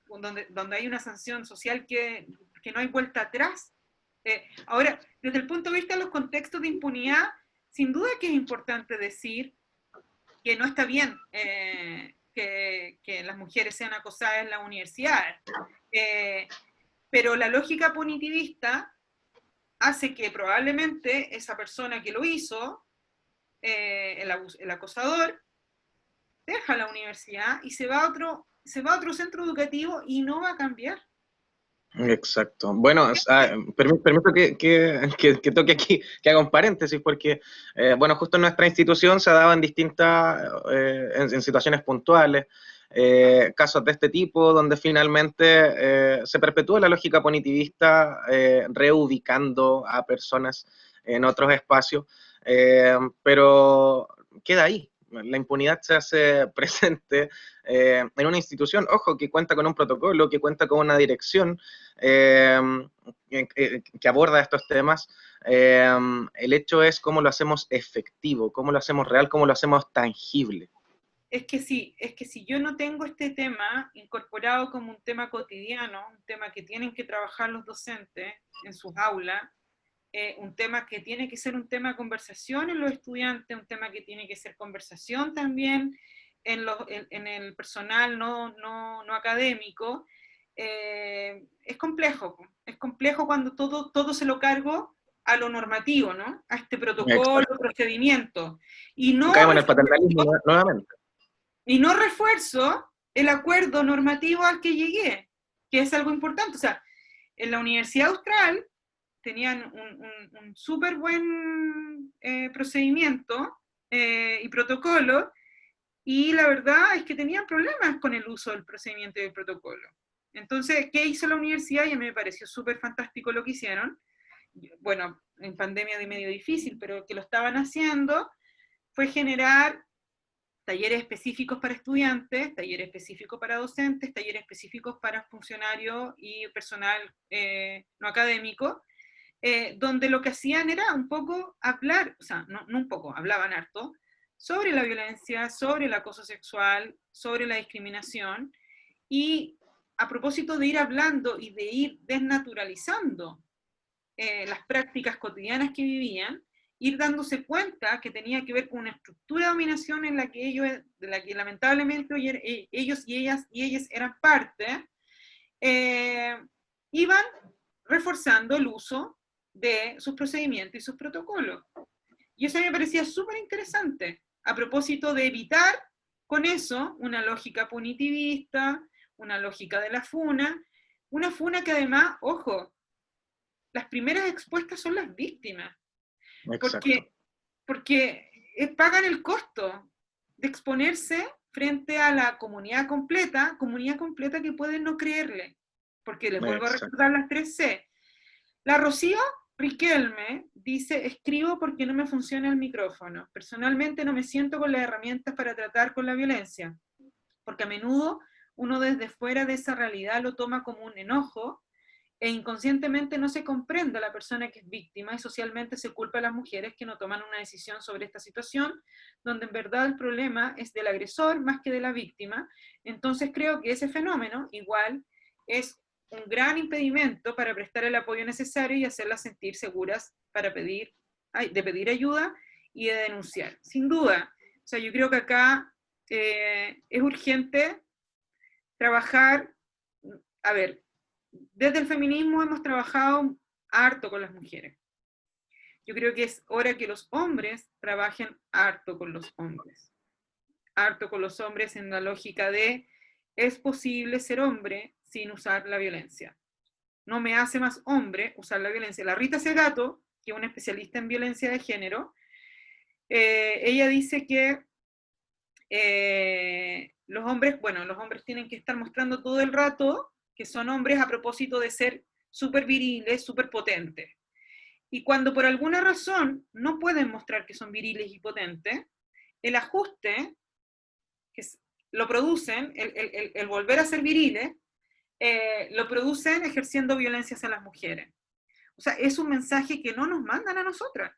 C: donde hay una sanción social que no hay vuelta atrás? Ahora, desde el punto de vista de los contextos de impunidad, sin duda que es importante decir que no está bien que las mujeres sean acosadas en la universidad, pero la lógica punitivista hace que probablemente esa persona que lo hizo, el acosador, deja la universidad y se va a otro centro educativo y no va a cambiar.
D: Exacto. Bueno, permiso que toque aquí, que haga un paréntesis, porque, bueno, justo en nuestra institución se daban distintas, en situaciones puntuales, casos de este tipo, donde finalmente se perpetúa la lógica punitivista, reubicando a personas en otros espacios, pero queda ahí. La impunidad se hace presente en una institución, ojo, que cuenta con un protocolo, que cuenta con una dirección que aborda estos temas. El hecho es cómo lo hacemos efectivo, cómo lo hacemos real, cómo lo hacemos tangible.
C: Es que si yo no tengo este tema incorporado como un tema cotidiano, un tema que tienen que trabajar los docentes en sus aulas, un tema que tiene que ser un tema de conversación en los estudiantes, un tema que tiene que ser conversación también en el personal no académico, es complejo cuando todo se lo cargo a lo normativo, ¿no? A este protocolo,
D: Exacto.
C: procedimiento. Y no
D: Caemos en el paternalismo nuevamente.
C: y no refuerzo el acuerdo normativo al que llegué, que es algo importante. O sea, en la Universidad Austral tenían un súper buen procedimiento y protocolo, y la verdad es que tenían problemas con el uso del procedimiento y del protocolo. Entonces, ¿qué hizo la universidad? Y a mí me pareció súper fantástico lo que hicieron. Bueno, en pandemia de medio difícil, pero que lo estaban haciendo, fue generar talleres específicos para estudiantes, talleres específicos para docentes, talleres específicos para funcionarios y personal no académico, donde lo que hacían era un poco hablar, o sea, no un poco, hablaban harto, sobre la violencia, sobre el acoso sexual, sobre la discriminación, y a propósito de ir hablando y de ir desnaturalizando las prácticas cotidianas que vivían, ir dándose cuenta que tenía que ver con una estructura de dominación en la que de la que lamentablemente ellos y ellas eran parte, iban reforzando el uso de sus procedimientos y sus protocolos. Y eso a mí me parecía súper interesante, a propósito de evitar con eso una lógica punitivista, una lógica de la funa, una funa que además, ojo, las primeras expuestas son las víctimas, porque pagan el costo de exponerse frente a la comunidad completa que puede no creerle, porque les vuelvo a recordar las 3C. La Rocío Riquelme dice: escribo porque no me funciona el micrófono. Personalmente no me siento con las herramientas para tratar con la violencia, porque a menudo uno desde fuera de esa realidad lo toma como un enojo, e inconscientemente no se comprende a la persona que es víctima, y socialmente se culpa a las mujeres que no toman una decisión sobre esta situación, donde en verdad el problema es del agresor más que de la víctima. Entonces creo que ese fenómeno igual es un gran impedimento para prestar el apoyo necesario y hacerlas sentir seguras de pedir ayuda y de denunciar. Sin duda, o sea, yo creo que acá es urgente trabajar, a ver, desde el feminismo hemos trabajado harto con las mujeres. Yo creo que es hora que los hombres trabajen harto con los hombres. Harto con los hombres en la lógica de es posible ser hombre sin usar la violencia. No me hace más hombre usar la violencia. La Rita Segato, que es una especialista en violencia de género, ella dice que los hombres tienen que estar mostrando todo el rato que son hombres a propósito de ser súper viriles, súper potentes. Y cuando por alguna razón no pueden mostrar que son viriles y potentes, el ajuste, lo producen, el volver a ser viriles, lo producen ejerciendo violencia hacia las mujeres. O sea, es un mensaje que no nos mandan a nosotras.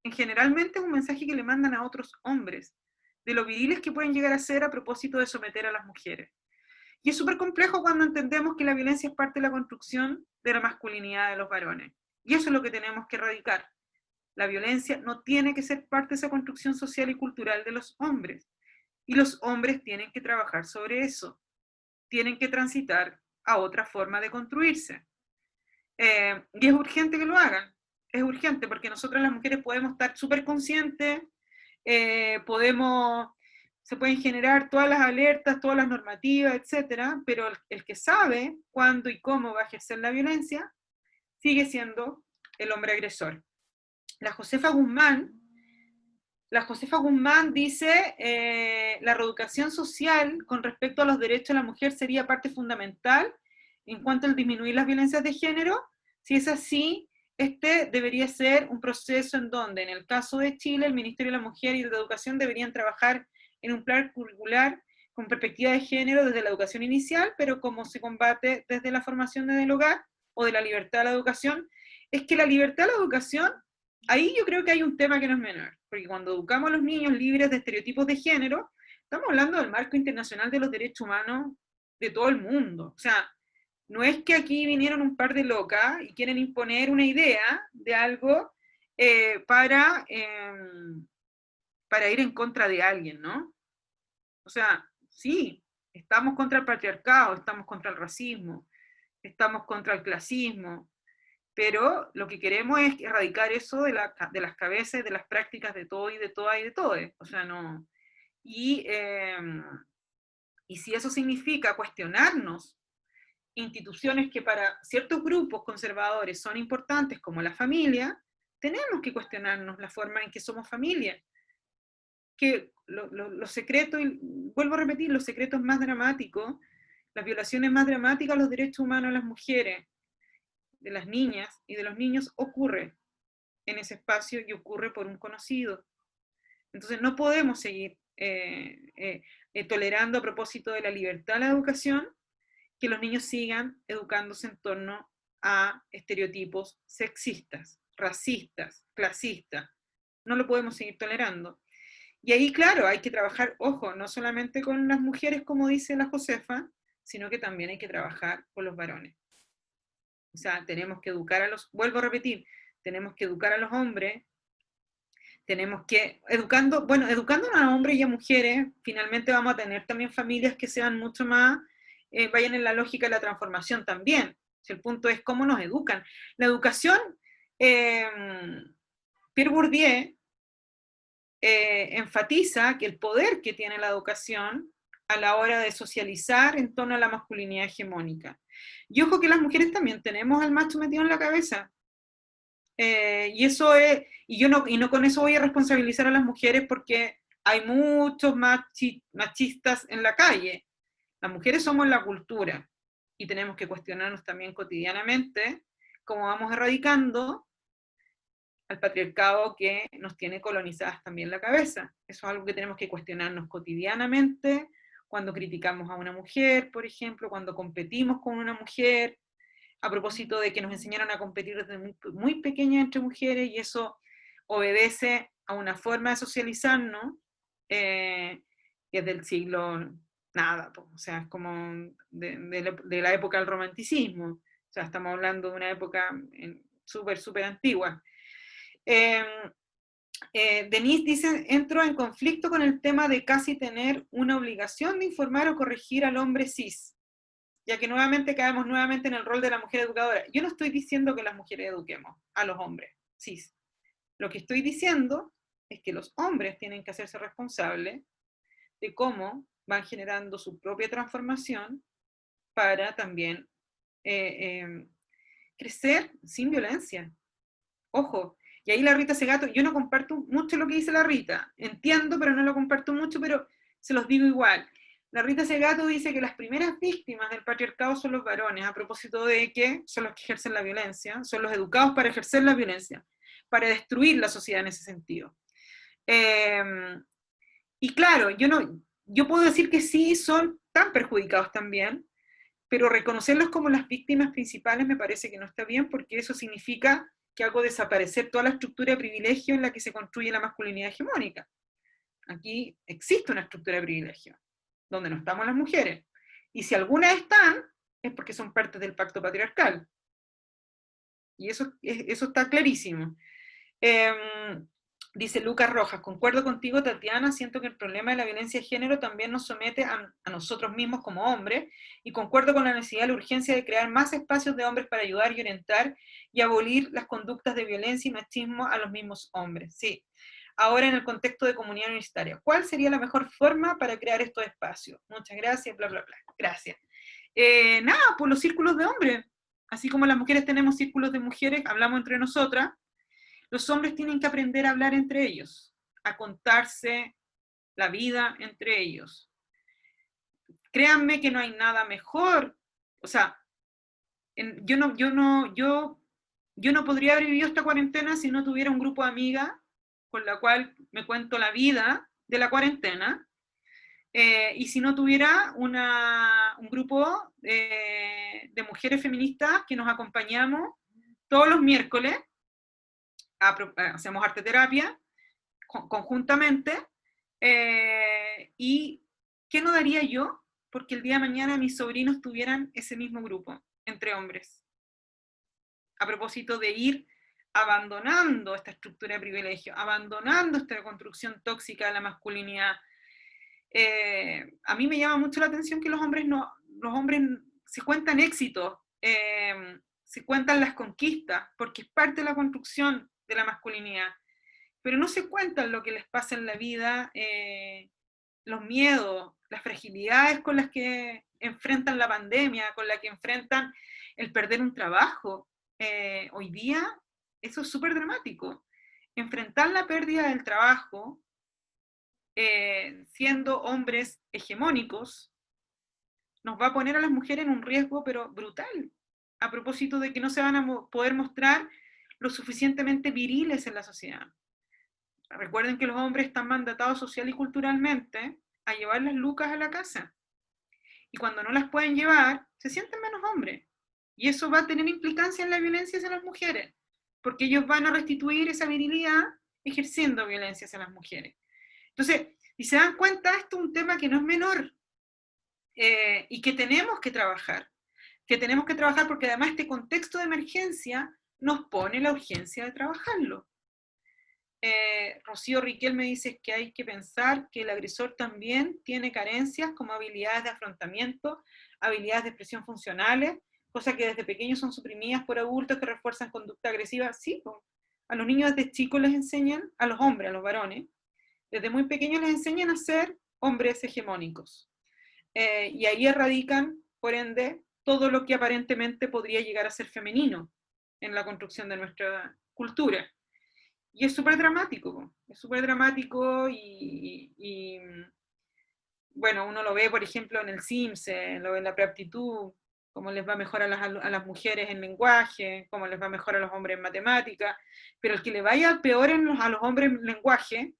C: Generalmente es un mensaje que le mandan a otros hombres, de lo viriles que pueden llegar a ser a propósito de someter a las mujeres. Y es súper complejo cuando entendemos que la violencia es parte de la construcción de la masculinidad de los varones. Y eso es lo que tenemos que erradicar. La violencia no tiene que ser parte de esa construcción social y cultural de los hombres. Y los hombres tienen que trabajar sobre eso. Tienen que transitar a otra forma de construirse. Y es urgente que lo hagan. Es urgente porque nosotras las mujeres podemos estar súper conscientes, se pueden generar todas las alertas, todas las normativas, etcétera, pero el que sabe cuándo y cómo va a ejercer la violencia sigue siendo el hombre agresor. La Josefa Guzmán dice, la reeducación social con respecto a los derechos de la mujer sería parte fundamental en cuanto al disminuir las violencias de género. Si es así, debería ser un proceso en donde, en el caso de Chile, el Ministerio de la Mujer y de Educación deberían trabajar en un plan curricular con perspectiva de género desde la educación inicial, pero como se combate desde la formación desde el hogar o de la libertad de la educación, es que la libertad de la educación, ahí yo creo que hay un tema que no es menor, porque cuando educamos a los niños libres de estereotipos de género, estamos hablando del marco internacional de los derechos humanos de todo el mundo. O sea, no es que aquí vinieron un par de locas y quieren imponer una idea de algo para ir en contra de alguien, ¿no? O sea, sí, estamos contra el patriarcado, estamos contra el racismo, estamos contra el clasismo, pero lo que queremos es erradicar eso de las cabezas, de las prácticas de todo y de todas y de todo. O sea, no. Y si eso significa cuestionarnos instituciones que para ciertos grupos conservadores son importantes, como la familia, tenemos que cuestionarnos la forma en que somos familia. Que los secretos, y vuelvo a repetir, los secretos más dramáticos, las violaciones más dramáticas a los derechos humanos de las mujeres, de las niñas y de los niños ocurre en ese espacio y ocurre por un conocido. Entonces no podemos seguir tolerando a propósito de la libertad de la educación que los niños sigan educándose en torno a estereotipos sexistas, racistas, clasistas. No lo podemos seguir tolerando. Y ahí, claro, hay que trabajar, ojo, no solamente con las mujeres, como dice la Josefa, sino que también hay que trabajar con los varones. O sea, tenemos que educar vuelvo a repetir, tenemos que educar a los hombres, tenemos que, educando a hombres y a mujeres, finalmente vamos a tener también familias que sean mucho más, vayan en la lógica de la transformación también. Si el punto es cómo nos educan. La educación, Pierre Bourdieu enfatiza que el poder que tiene la educación a la hora de socializar en torno a la masculinidad hegemónica. Y ojo que las mujeres también tenemos al macho metido en la cabeza. Y eso es, y no con eso voy a responsabilizar a las mujeres porque hay muchos machistas en la calle. Las mujeres somos la cultura y tenemos que cuestionarnos también cotidianamente cómo vamos erradicando al patriarcado que nos tiene colonizadas también la cabeza. Eso es algo que tenemos que cuestionarnos cotidianamente cuando criticamos a una mujer, por ejemplo, cuando competimos con una mujer, a propósito de que nos enseñaron a competir desde muy pequeñas entre mujeres, y eso obedece a una forma de socializarnos que es del siglo nada, o sea, es como de la época del romanticismo, o sea, estamos hablando de una época súper antigua. Denise dice, entro en conflicto con el tema de casi tener una obligación de informar o corregir al hombre cis. ya que nuevamente caemos nuevamente en el rol de la mujer educadora. Yo no estoy diciendo que las mujeres eduquemos a los hombres, cis. Lo que estoy diciendo es que los hombres tienen que hacerse responsables de cómo van generando su propia transformación para también crecer sin violencia. Ojo, y ahí la Rita Segato, yo no comparto mucho lo que dice la Rita, entiendo, pero no lo comparto mucho, pero se los digo igual. La Rita Segato dice que las primeras víctimas del patriarcado son los varones, a propósito de que son los que ejercen la violencia, son los educados para ejercer la violencia, para destruir la sociedad en ese sentido. Y claro, yo puedo decir que sí, son tan perjudicados también, pero reconocerlos como las víctimas principales me parece que no está bien, porque eso significa que hago desaparecer toda la estructura de privilegio en la que se construye la masculinidad hegemónica. Aquí existe una estructura de privilegio, donde no estamos las mujeres. Y si algunas están, es porque son parte del pacto patriarcal. Y eso está clarísimo. Dice Lucas Rojas, concuerdo contigo, Tatiana, siento que el problema de la violencia de género también nos somete a nosotros mismos como hombres, y concuerdo con la necesidad y la urgencia de crear más espacios de hombres para ayudar y orientar y abolir las conductas de violencia y machismo a los mismos hombres. Sí. Ahora en el contexto de comunidad universitaria, ¿cuál sería la mejor forma para crear estos espacios? Muchas gracias, bla, bla, bla. Gracias. Nada, pues los círculos de hombres. Así como las mujeres tenemos círculos de mujeres, hablamos entre nosotras, los hombres tienen que aprender a hablar entre ellos, a contarse la vida entre ellos. Créanme que no hay nada mejor. O sea, yo no podría haber vivido esta cuarentena si no tuviera un grupo de amigas con la cual me cuento la vida de la cuarentena, y si no tuviera un grupo de mujeres feministas que nos acompañamos todos los miércoles, hacemos arte terapia conjuntamente, y ¿qué no daría yo porque el día de mañana mis sobrinos tuvieran ese mismo grupo entre hombres? A propósito de ir abandonando esta estructura de privilegio, abandonando esta construcción tóxica de la masculinidad. A mí me llama mucho la atención que los hombres se cuentan éxitos, se cuentan las conquistas, porque es parte de la construcción de la masculinidad, pero no se cuentan lo que les pasa en la vida, los miedos, las fragilidades con las que enfrentan la pandemia, con las que enfrentan el perder un trabajo. Hoy día eso es súper dramático. Enfrentar la pérdida del trabajo, siendo hombres hegemónicos, nos va a poner a las mujeres en un riesgo pero brutal, a propósito de que no se van a poder mostrar lo suficientemente viriles en la sociedad. Recuerden que los hombres están mandatados social y culturalmente a llevar las lucas a la casa, y cuando no las pueden llevar, se sienten menos hombres, y eso va a tener implicancia en la violencia hacia las mujeres, porque ellos van a restituir esa virilidad ejerciendo violencia hacia las mujeres. Entonces, si se dan cuenta, esto es un tema que no es menor, y que tenemos que trabajar porque además este contexto de emergencia nos pone la urgencia de trabajarlo. Rocío Riquel me dice que hay que pensar que el agresor también tiene carencias como habilidades de afrontamiento, habilidades de expresión funcionales, cosas que desde pequeños son suprimidas por adultos que refuerzan conducta agresiva. Sí, a los niños desde chicos les enseñan, a los hombres, a los varones, desde muy pequeños les enseñan a ser hombres hegemónicos. Y ahí radican, por ende, todo lo que aparentemente podría llegar a ser femenino en la construcción de nuestra cultura. Y es súper dramático y bueno, uno lo ve, por ejemplo, en el Sims, lo ve en la preaptitud, cómo les va mejor a las mujeres en lenguaje, cómo les va mejor a los hombres en matemática, pero el que le vaya peor a los hombres en lenguaje,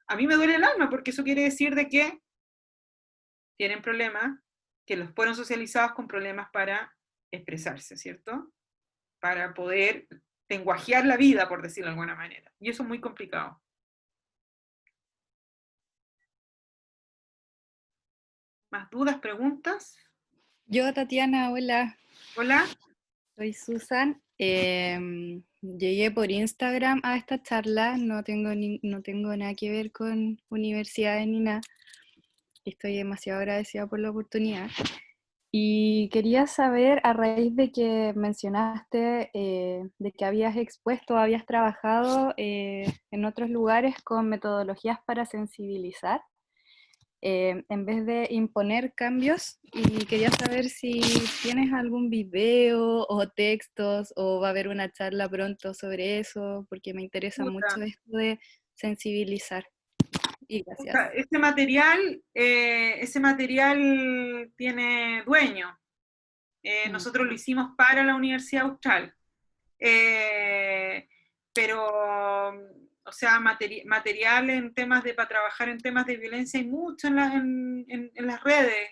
C: a mí me duele el alma, porque eso quiere decir de que tienen problemas, que los fueron socializados con problemas para expresarse, ¿cierto? Para poder lenguajear la vida, por decirlo de alguna manera. Y eso es muy complicado. ¿Más dudas, preguntas?
E: Yo, Tatiana, hola.
C: Hola.
E: Soy Susan. Llegué por Instagram a esta charla, no tengo nada que ver con universidades ni nada. Estoy demasiado agradecida por la oportunidad. Y quería saber, a raíz de que mencionaste de que habías expuesto, habías trabajado en otros lugares con metodologías para sensibilizar, en vez de imponer cambios, y quería saber si tienes algún video o textos o va a haber una charla pronto sobre eso, porque me interesa mucho
C: Puta.
E: esto de sensibilizar. Y
C: O
E: gracias.
C: sea, ese material tiene dueño. Nosotros lo hicimos para la Universidad Austral. Pero, o sea, material en temas para trabajar en temas de violencia hay mucho en las redes.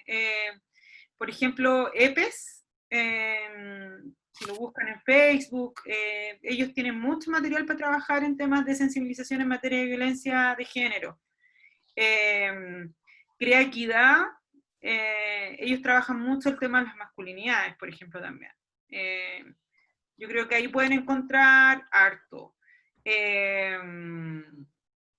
C: Por ejemplo, EPES, si lo buscan en Facebook, ellos tienen mucho material para trabajar en temas de sensibilización en materia de violencia de género. Crea Equidad, ellos trabajan mucho el tema de las masculinidades, por ejemplo, también. Yo creo que ahí pueden encontrar harto.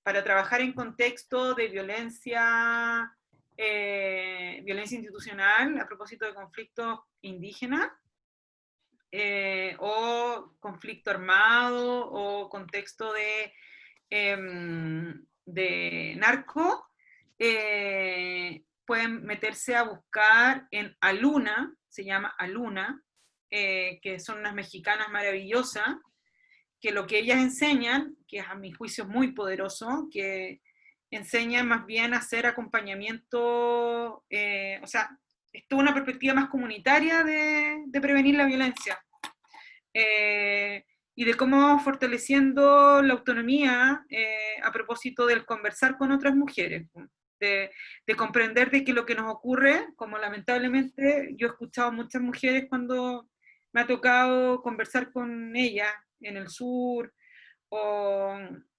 C: Para trabajar en contexto de violencia, violencia institucional, a propósito de conflictos indígenas, o conflicto armado, o contexto de narco, pueden meterse a buscar en Aluna, se llama Aluna, que son unas mexicanas maravillosas, que lo que ellas enseñan, que es a mi juicio muy poderoso, que enseñan más bien a hacer acompañamiento, o sea, es toda una perspectiva más comunitaria de prevenir la violencia. Y de cómo vamos fortaleciendo la autonomía a propósito del conversar con otras mujeres, de comprender de que lo que nos ocurre, como lamentablemente yo he escuchado a muchas mujeres cuando me ha tocado conversar con ellas en el sur, o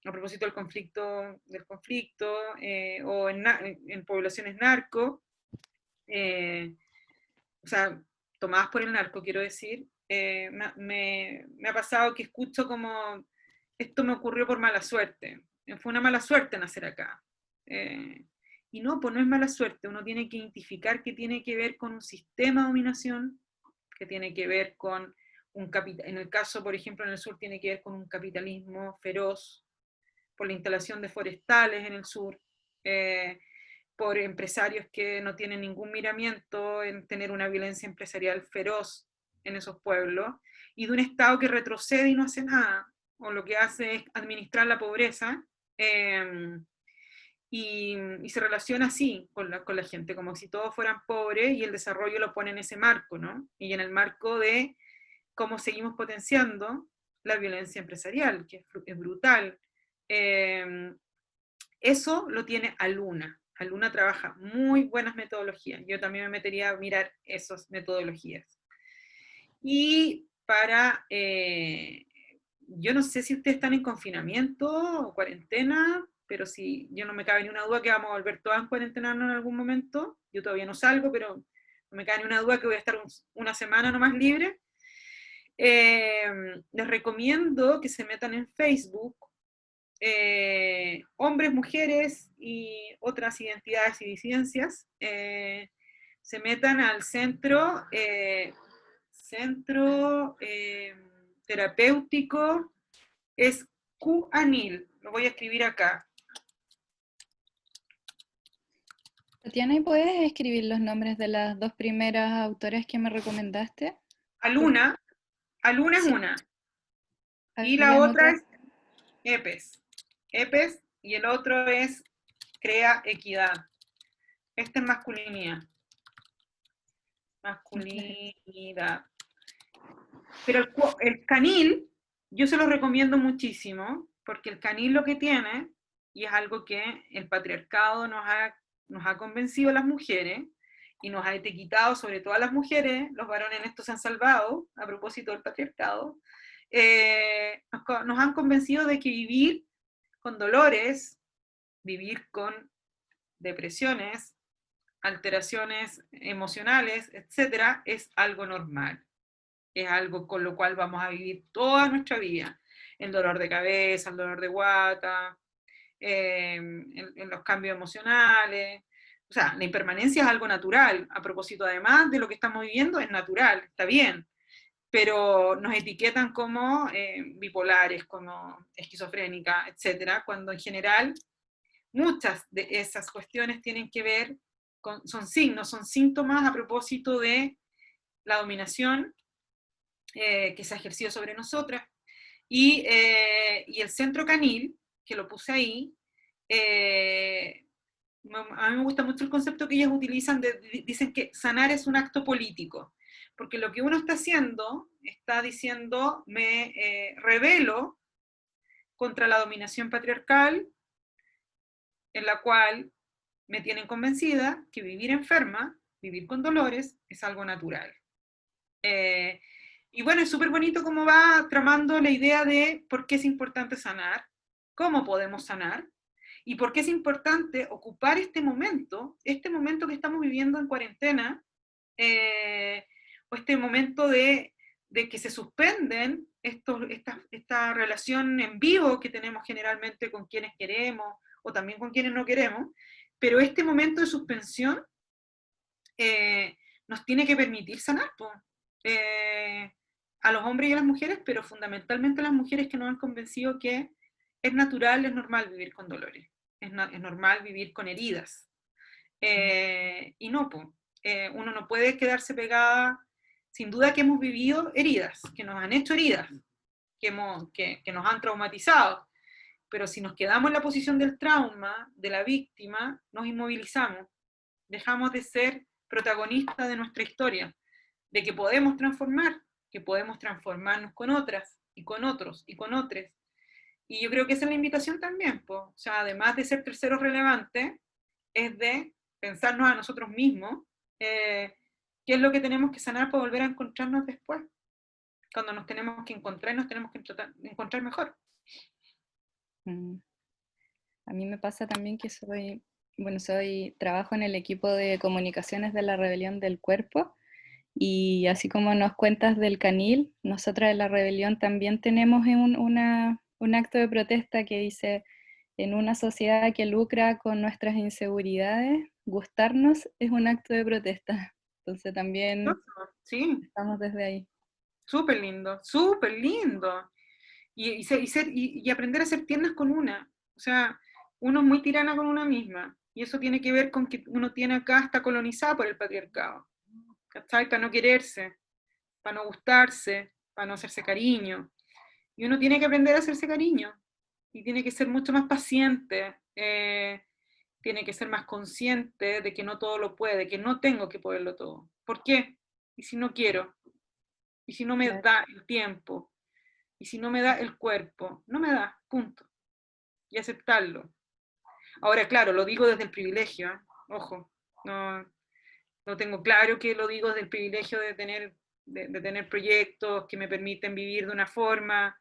C: a propósito del conflicto o en poblaciones narco, o sea, tomadas por el narco, quiero decir, me ha pasado que escucho como, esto me ocurrió por mala suerte, fue una mala suerte nacer acá. Y no, pues no es mala suerte, uno tiene que identificar que tiene que ver con un sistema de dominación, que tiene que ver con un capital, en el caso, por ejemplo, en el sur tiene que ver con un capitalismo feroz, por la instalación de forestales en el sur, por empresarios que no tienen ningún miramiento en tener una violencia empresarial feroz en esos pueblos, y de un Estado que retrocede y no hace nada, o lo que hace es administrar la pobreza, y se relaciona así con la gente, como si todos fueran pobres, y el desarrollo lo pone en ese marco, ¿no? Y en el marco de cómo seguimos potenciando la violencia empresarial, que es brutal. Eso lo tiene Aluna. Aluna trabaja muy buenas metodologías. Yo también me metería a mirar esas metodologías. Y para, yo no sé si ustedes están en confinamiento o cuarentena, pero si yo no me cabe ni una duda que vamos a volver todas en cuarentena en algún momento. Yo todavía no salgo, pero no me cabe ni una duda que voy a estar una semana nomás libre. Les recomiendo que se metan en Facebook, hombres, mujeres y otras identidades y disidencias, se metan al centro, terapéutico, es QANIL, lo voy a escribir acá.
E: Tatiana, ¿y puedes escribir los nombres de las dos primeras autoras que me recomendaste?
C: Aluna es
E: Sí.
C: una, y la
E: ¿Habían
C: otra
E: otras?
C: es EPES, y el otro es Crea Equidad. Esta es masculinidad. Masculinidad. Pero el canil, yo se lo recomiendo muchísimo, porque el canil lo que tiene, y es algo que el patriarcado nos ha convencido a las mujeres, y nos ha etiquetado sobre todo a las mujeres, los varones en esto se han salvado, a propósito del patriarcado, nos han convencido de que vivir con dolores, vivir con depresiones, alteraciones emocionales, etcétera, es algo normal. Es algo con lo cual vamos a vivir toda nuestra vida. El dolor de cabeza, el dolor de guata, en los cambios emocionales, O sea, la impermanencia es algo natural, a propósito además de lo que estamos viviendo, es natural, está bien, pero nos etiquetan como bipolares, como esquizofrénica, etcétera, cuando en general muchas de esas cuestiones tienen que ver con, son signos, son síntomas a propósito de la dominación que se ha ejercido sobre nosotras, y el centro canil, que lo puse ahí, a mí me gusta mucho el concepto que ellas utilizan, dicen que sanar es un acto político, porque lo que uno está haciendo, está diciendo, me rebelo contra la dominación patriarcal, en la cual me tienen convencida que vivir enferma, vivir con dolores, es algo natural. Y bueno, es súper bonito cómo va tramando la idea de por qué es importante sanar, cómo podemos sanar, y por qué es importante ocupar este momento que estamos viviendo en cuarentena, o este momento de que se suspenden esta relación en vivo que tenemos generalmente con quienes queremos, o también con quienes no queremos, pero este momento de suspensión nos tiene que permitir sanar, a los hombres y a las mujeres, pero fundamentalmente a las mujeres que nos han convencido que es natural, es normal vivir con dolores, es normal vivir con heridas. Y no, uno no puede quedarse pegada, sin duda que hemos vivido heridas, que nos han hecho heridas, que nos han traumatizado, pero si nos quedamos en la posición del trauma, de la víctima, nos inmovilizamos, dejamos de ser protagonistas de nuestra historia, de que podemos transformar, que podemos transformarnos con otras, y con otros, y con otros. Y yo creo que esa es la invitación también, o sea, además de ser terceros relevantes, es de pensarnos a nosotros mismos, qué es lo que tenemos que sanar para volver a encontrarnos después, cuando nos tenemos que encontrar y nos tenemos que encontrar mejor.
E: A mí me pasa también que trabajo en el equipo de comunicaciones de la Rebelión del Cuerpo, y así como nos cuentas del canil, nosotras en la Rebelión también tenemos un acto de protesta que dice: en una sociedad que lucra con nuestras inseguridades, gustarnos es un acto de protesta. Entonces también
C: sí,
E: estamos desde ahí.
C: Súper lindo, súper lindo. Y aprender a ser tiernas con una. O sea, uno es muy tirana con una misma. Y eso tiene que ver con que uno tiene acá, está colonizado por el patriarcado. ¿Cachai? Para no quererse, para no gustarse, para no hacerse cariño. Y uno tiene que aprender a hacerse cariño. Y tiene que ser mucho más paciente. Tiene que ser más consciente de que no todo lo puede, que no tengo que poderlo todo. ¿Por qué? ¿Y si no quiero? ¿Y si no me da el tiempo? ¿Y si no me da el cuerpo? No me da, punto. Y aceptarlo. Ahora, claro, lo digo desde el privilegio, ¿eh? Ojo, no tengo claro que lo digo desde el privilegio de tener proyectos que me permiten vivir de una forma,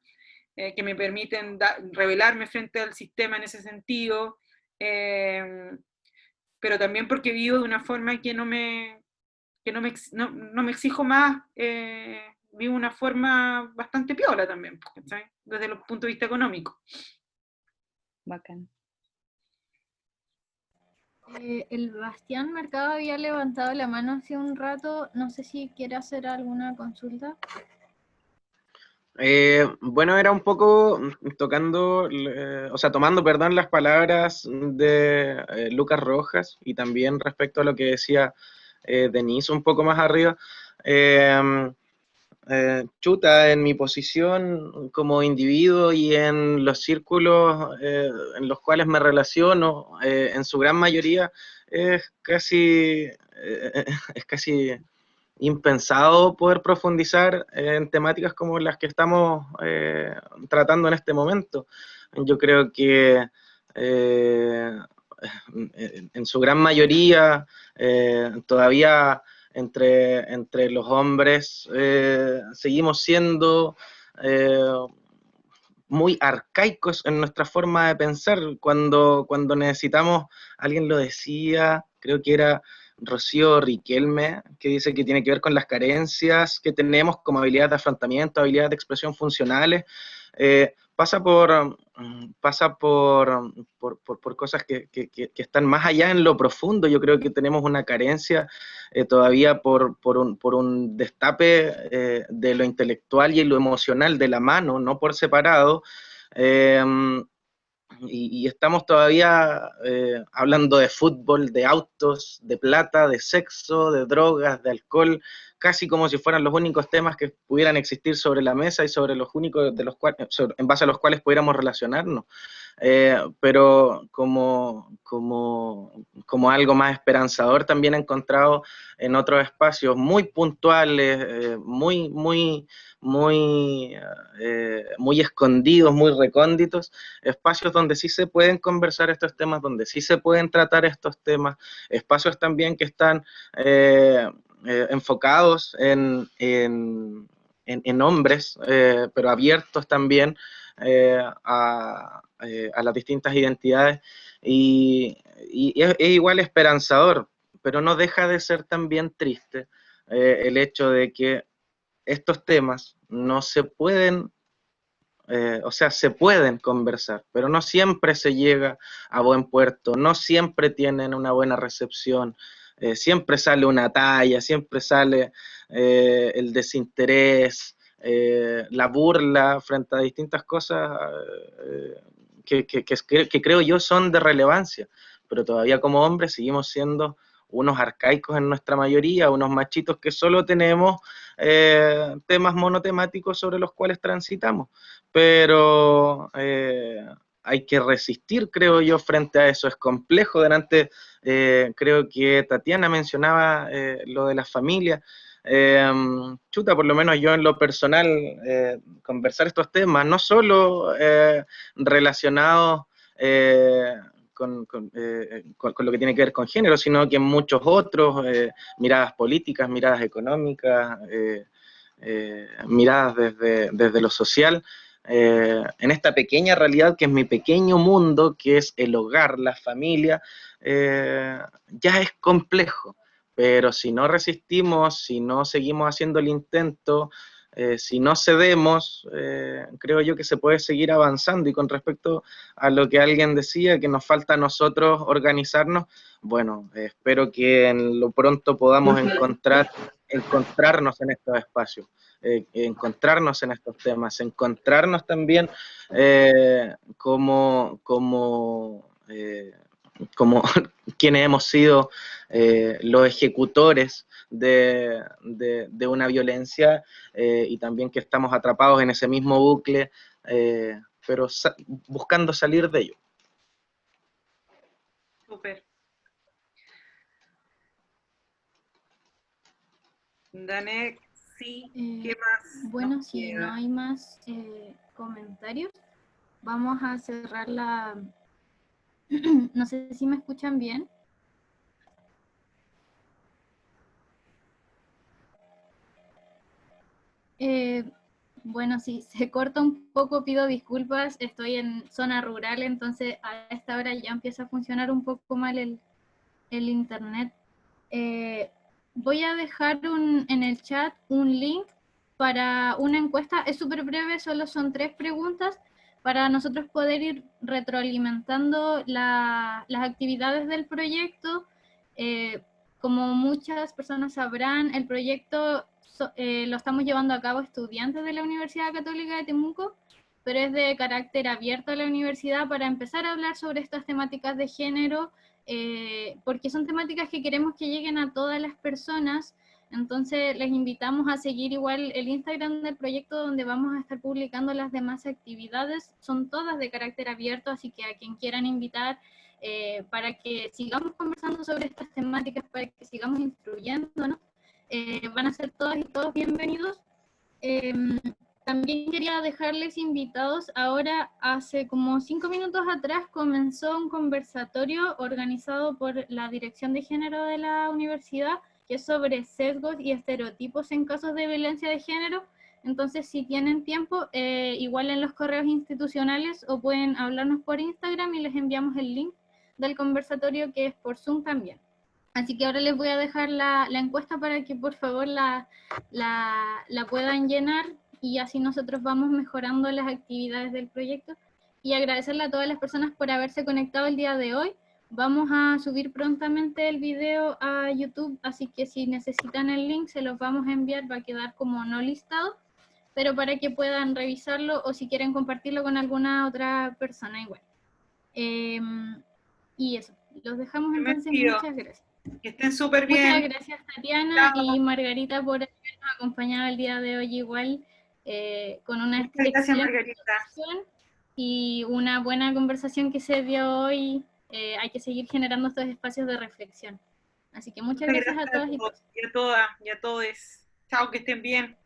C: que me permiten revelarme frente al sistema en ese sentido, pero también porque vivo de una forma que no me exijo más, vivo una forma bastante piola también, ¿sabes? Desde el punto de vista económico.
E: Bacán.
A: El Bastián Mercado había levantado la mano hace un rato, no sé si quiere hacer alguna consulta.
D: Bueno, era un poco tomando, perdón, las palabras de Lucas Rojas, y también respecto a lo que decía Denise un poco más arriba. En mi posición como individuo y en los círculos en los cuales me relaciono, en su gran mayoría es casi impensado poder profundizar en temáticas como las que estamos tratando en este momento. Yo creo que en su gran mayoría todavía entre los hombres seguimos siendo muy arcaicos en nuestra forma de pensar. Cuando necesitamos, alguien lo decía, creo que era Rocío Riquelme, que dice que tiene que ver con las carencias que tenemos como habilidades de afrontamiento, habilidades de expresión funcionales, pasa por cosas que están más allá en lo profundo. Yo creo que tenemos una carencia todavía por un destape de lo intelectual y lo emocional de la mano, no por separado. Eh, y estamos todavía hablando de fútbol, de autos, de plata, de sexo, de drogas, de alcohol, casi como si fueran los únicos temas que pudieran existir sobre la mesa y sobre los únicos de los cuales, en base a los cuales pudiéramos relacionarnos. Pero como algo más esperanzador también he encontrado en otros espacios muy puntuales, muy escondidos, muy recónditos, espacios donde sí se pueden conversar estos temas, donde sí se pueden tratar estos temas, espacios también que están enfocados en hombres, pero abiertos también a las distintas identidades, y es igual esperanzador, pero no deja de ser también triste el hecho de que estos temas no se pueden, o sea, se pueden conversar, pero no siempre se llega a buen puerto, no siempre tienen una buena recepción, siempre sale una talla, siempre sale el desinterés, la burla frente a distintas cosas que creo yo son de relevancia, pero todavía como hombres seguimos siendo unos arcaicos en nuestra mayoría, unos machitos que solo tenemos temas monotemáticos sobre los cuales transitamos, pero hay que resistir, creo yo, frente a eso. Es complejo. Creo que Tatiana mencionaba lo de las familias. Chuta, por lo menos yo en lo personal, conversar estos temas, no solo relacionados con lo que tiene que ver con género, sino que en muchos otros, miradas políticas, miradas económicas, miradas desde lo social, en esta pequeña realidad que es mi pequeño mundo, que es el hogar, la familia, ya es complejo. Pero si no resistimos, si no seguimos haciendo el intento, si no cedemos, creo yo que se puede seguir avanzando. Y con respecto a lo que alguien decía, que nos falta a nosotros organizarnos, bueno, espero que en lo pronto podamos encontrarnos en estos espacios, encontrarnos en estos temas, encontrarnos también como quienes hemos sido los ejecutores de una violencia, y también que estamos atrapados en ese mismo bucle, pero buscando salir de ello.
C: Súper. Dané, sí, ¿qué más?
A: Bueno, si no hay más comentarios, vamos a cerrar la... No sé si me escuchan bien. Bueno, si se corta un poco, pido disculpas. Estoy en zona rural, entonces a esta hora ya empieza a funcionar un poco mal el internet. Voy a dejar en el chat un link para una encuesta. Es súper breve, solo son 3 preguntas para nosotros poder ir retroalimentando las actividades del proyecto. Como muchas personas sabrán, el proyecto lo estamos llevando a cabo estudiantes de la Universidad Católica de Temuco, pero es de carácter abierto a la universidad para empezar a hablar sobre estas temáticas de género, porque son temáticas que queremos que lleguen a todas las personas. Entonces les invitamos a seguir igual el Instagram del proyecto, donde vamos a estar publicando las demás actividades. Son todas de carácter abierto, así que a quien quieran invitar, para que sigamos conversando sobre estas temáticas, para que sigamos instruyéndonos, van a ser todas y todos bienvenidos. También quería dejarles invitados. Ahora, hace como 5 minutos atrás, comenzó un conversatorio organizado por la Dirección de Género de la universidad, que es sobre sesgos y estereotipos en casos de violencia de género. Entonces, si tienen tiempo, igual en los correos institucionales, o pueden hablarnos por Instagram y les enviamos el link del conversatorio, que es por Zoom también. Así que ahora les voy a dejar la encuesta para que por favor la puedan llenar. y así nosotros vamos mejorando las actividades del proyecto. Y agradecerle a todas las personas por haberse conectado el día de hoy. Vamos a subir prontamente el video a YouTube, así que si necesitan el link se los vamos a enviar, va a quedar como no listado, pero para que puedan revisarlo o si quieren compartirlo con alguna otra persona igual. Y eso, los dejamos entonces, muchas gracias.
C: Que estén súper bien.
A: Muchas gracias Tatiana y Margarita por habernos acompañado el día de hoy igual, con una excelente presentación y una buena conversación que se dio hoy. Hay que seguir generando estos espacios de reflexión. Así que muchas gracias a todas y todos.
C: Y a todos. Chao, que estén bien.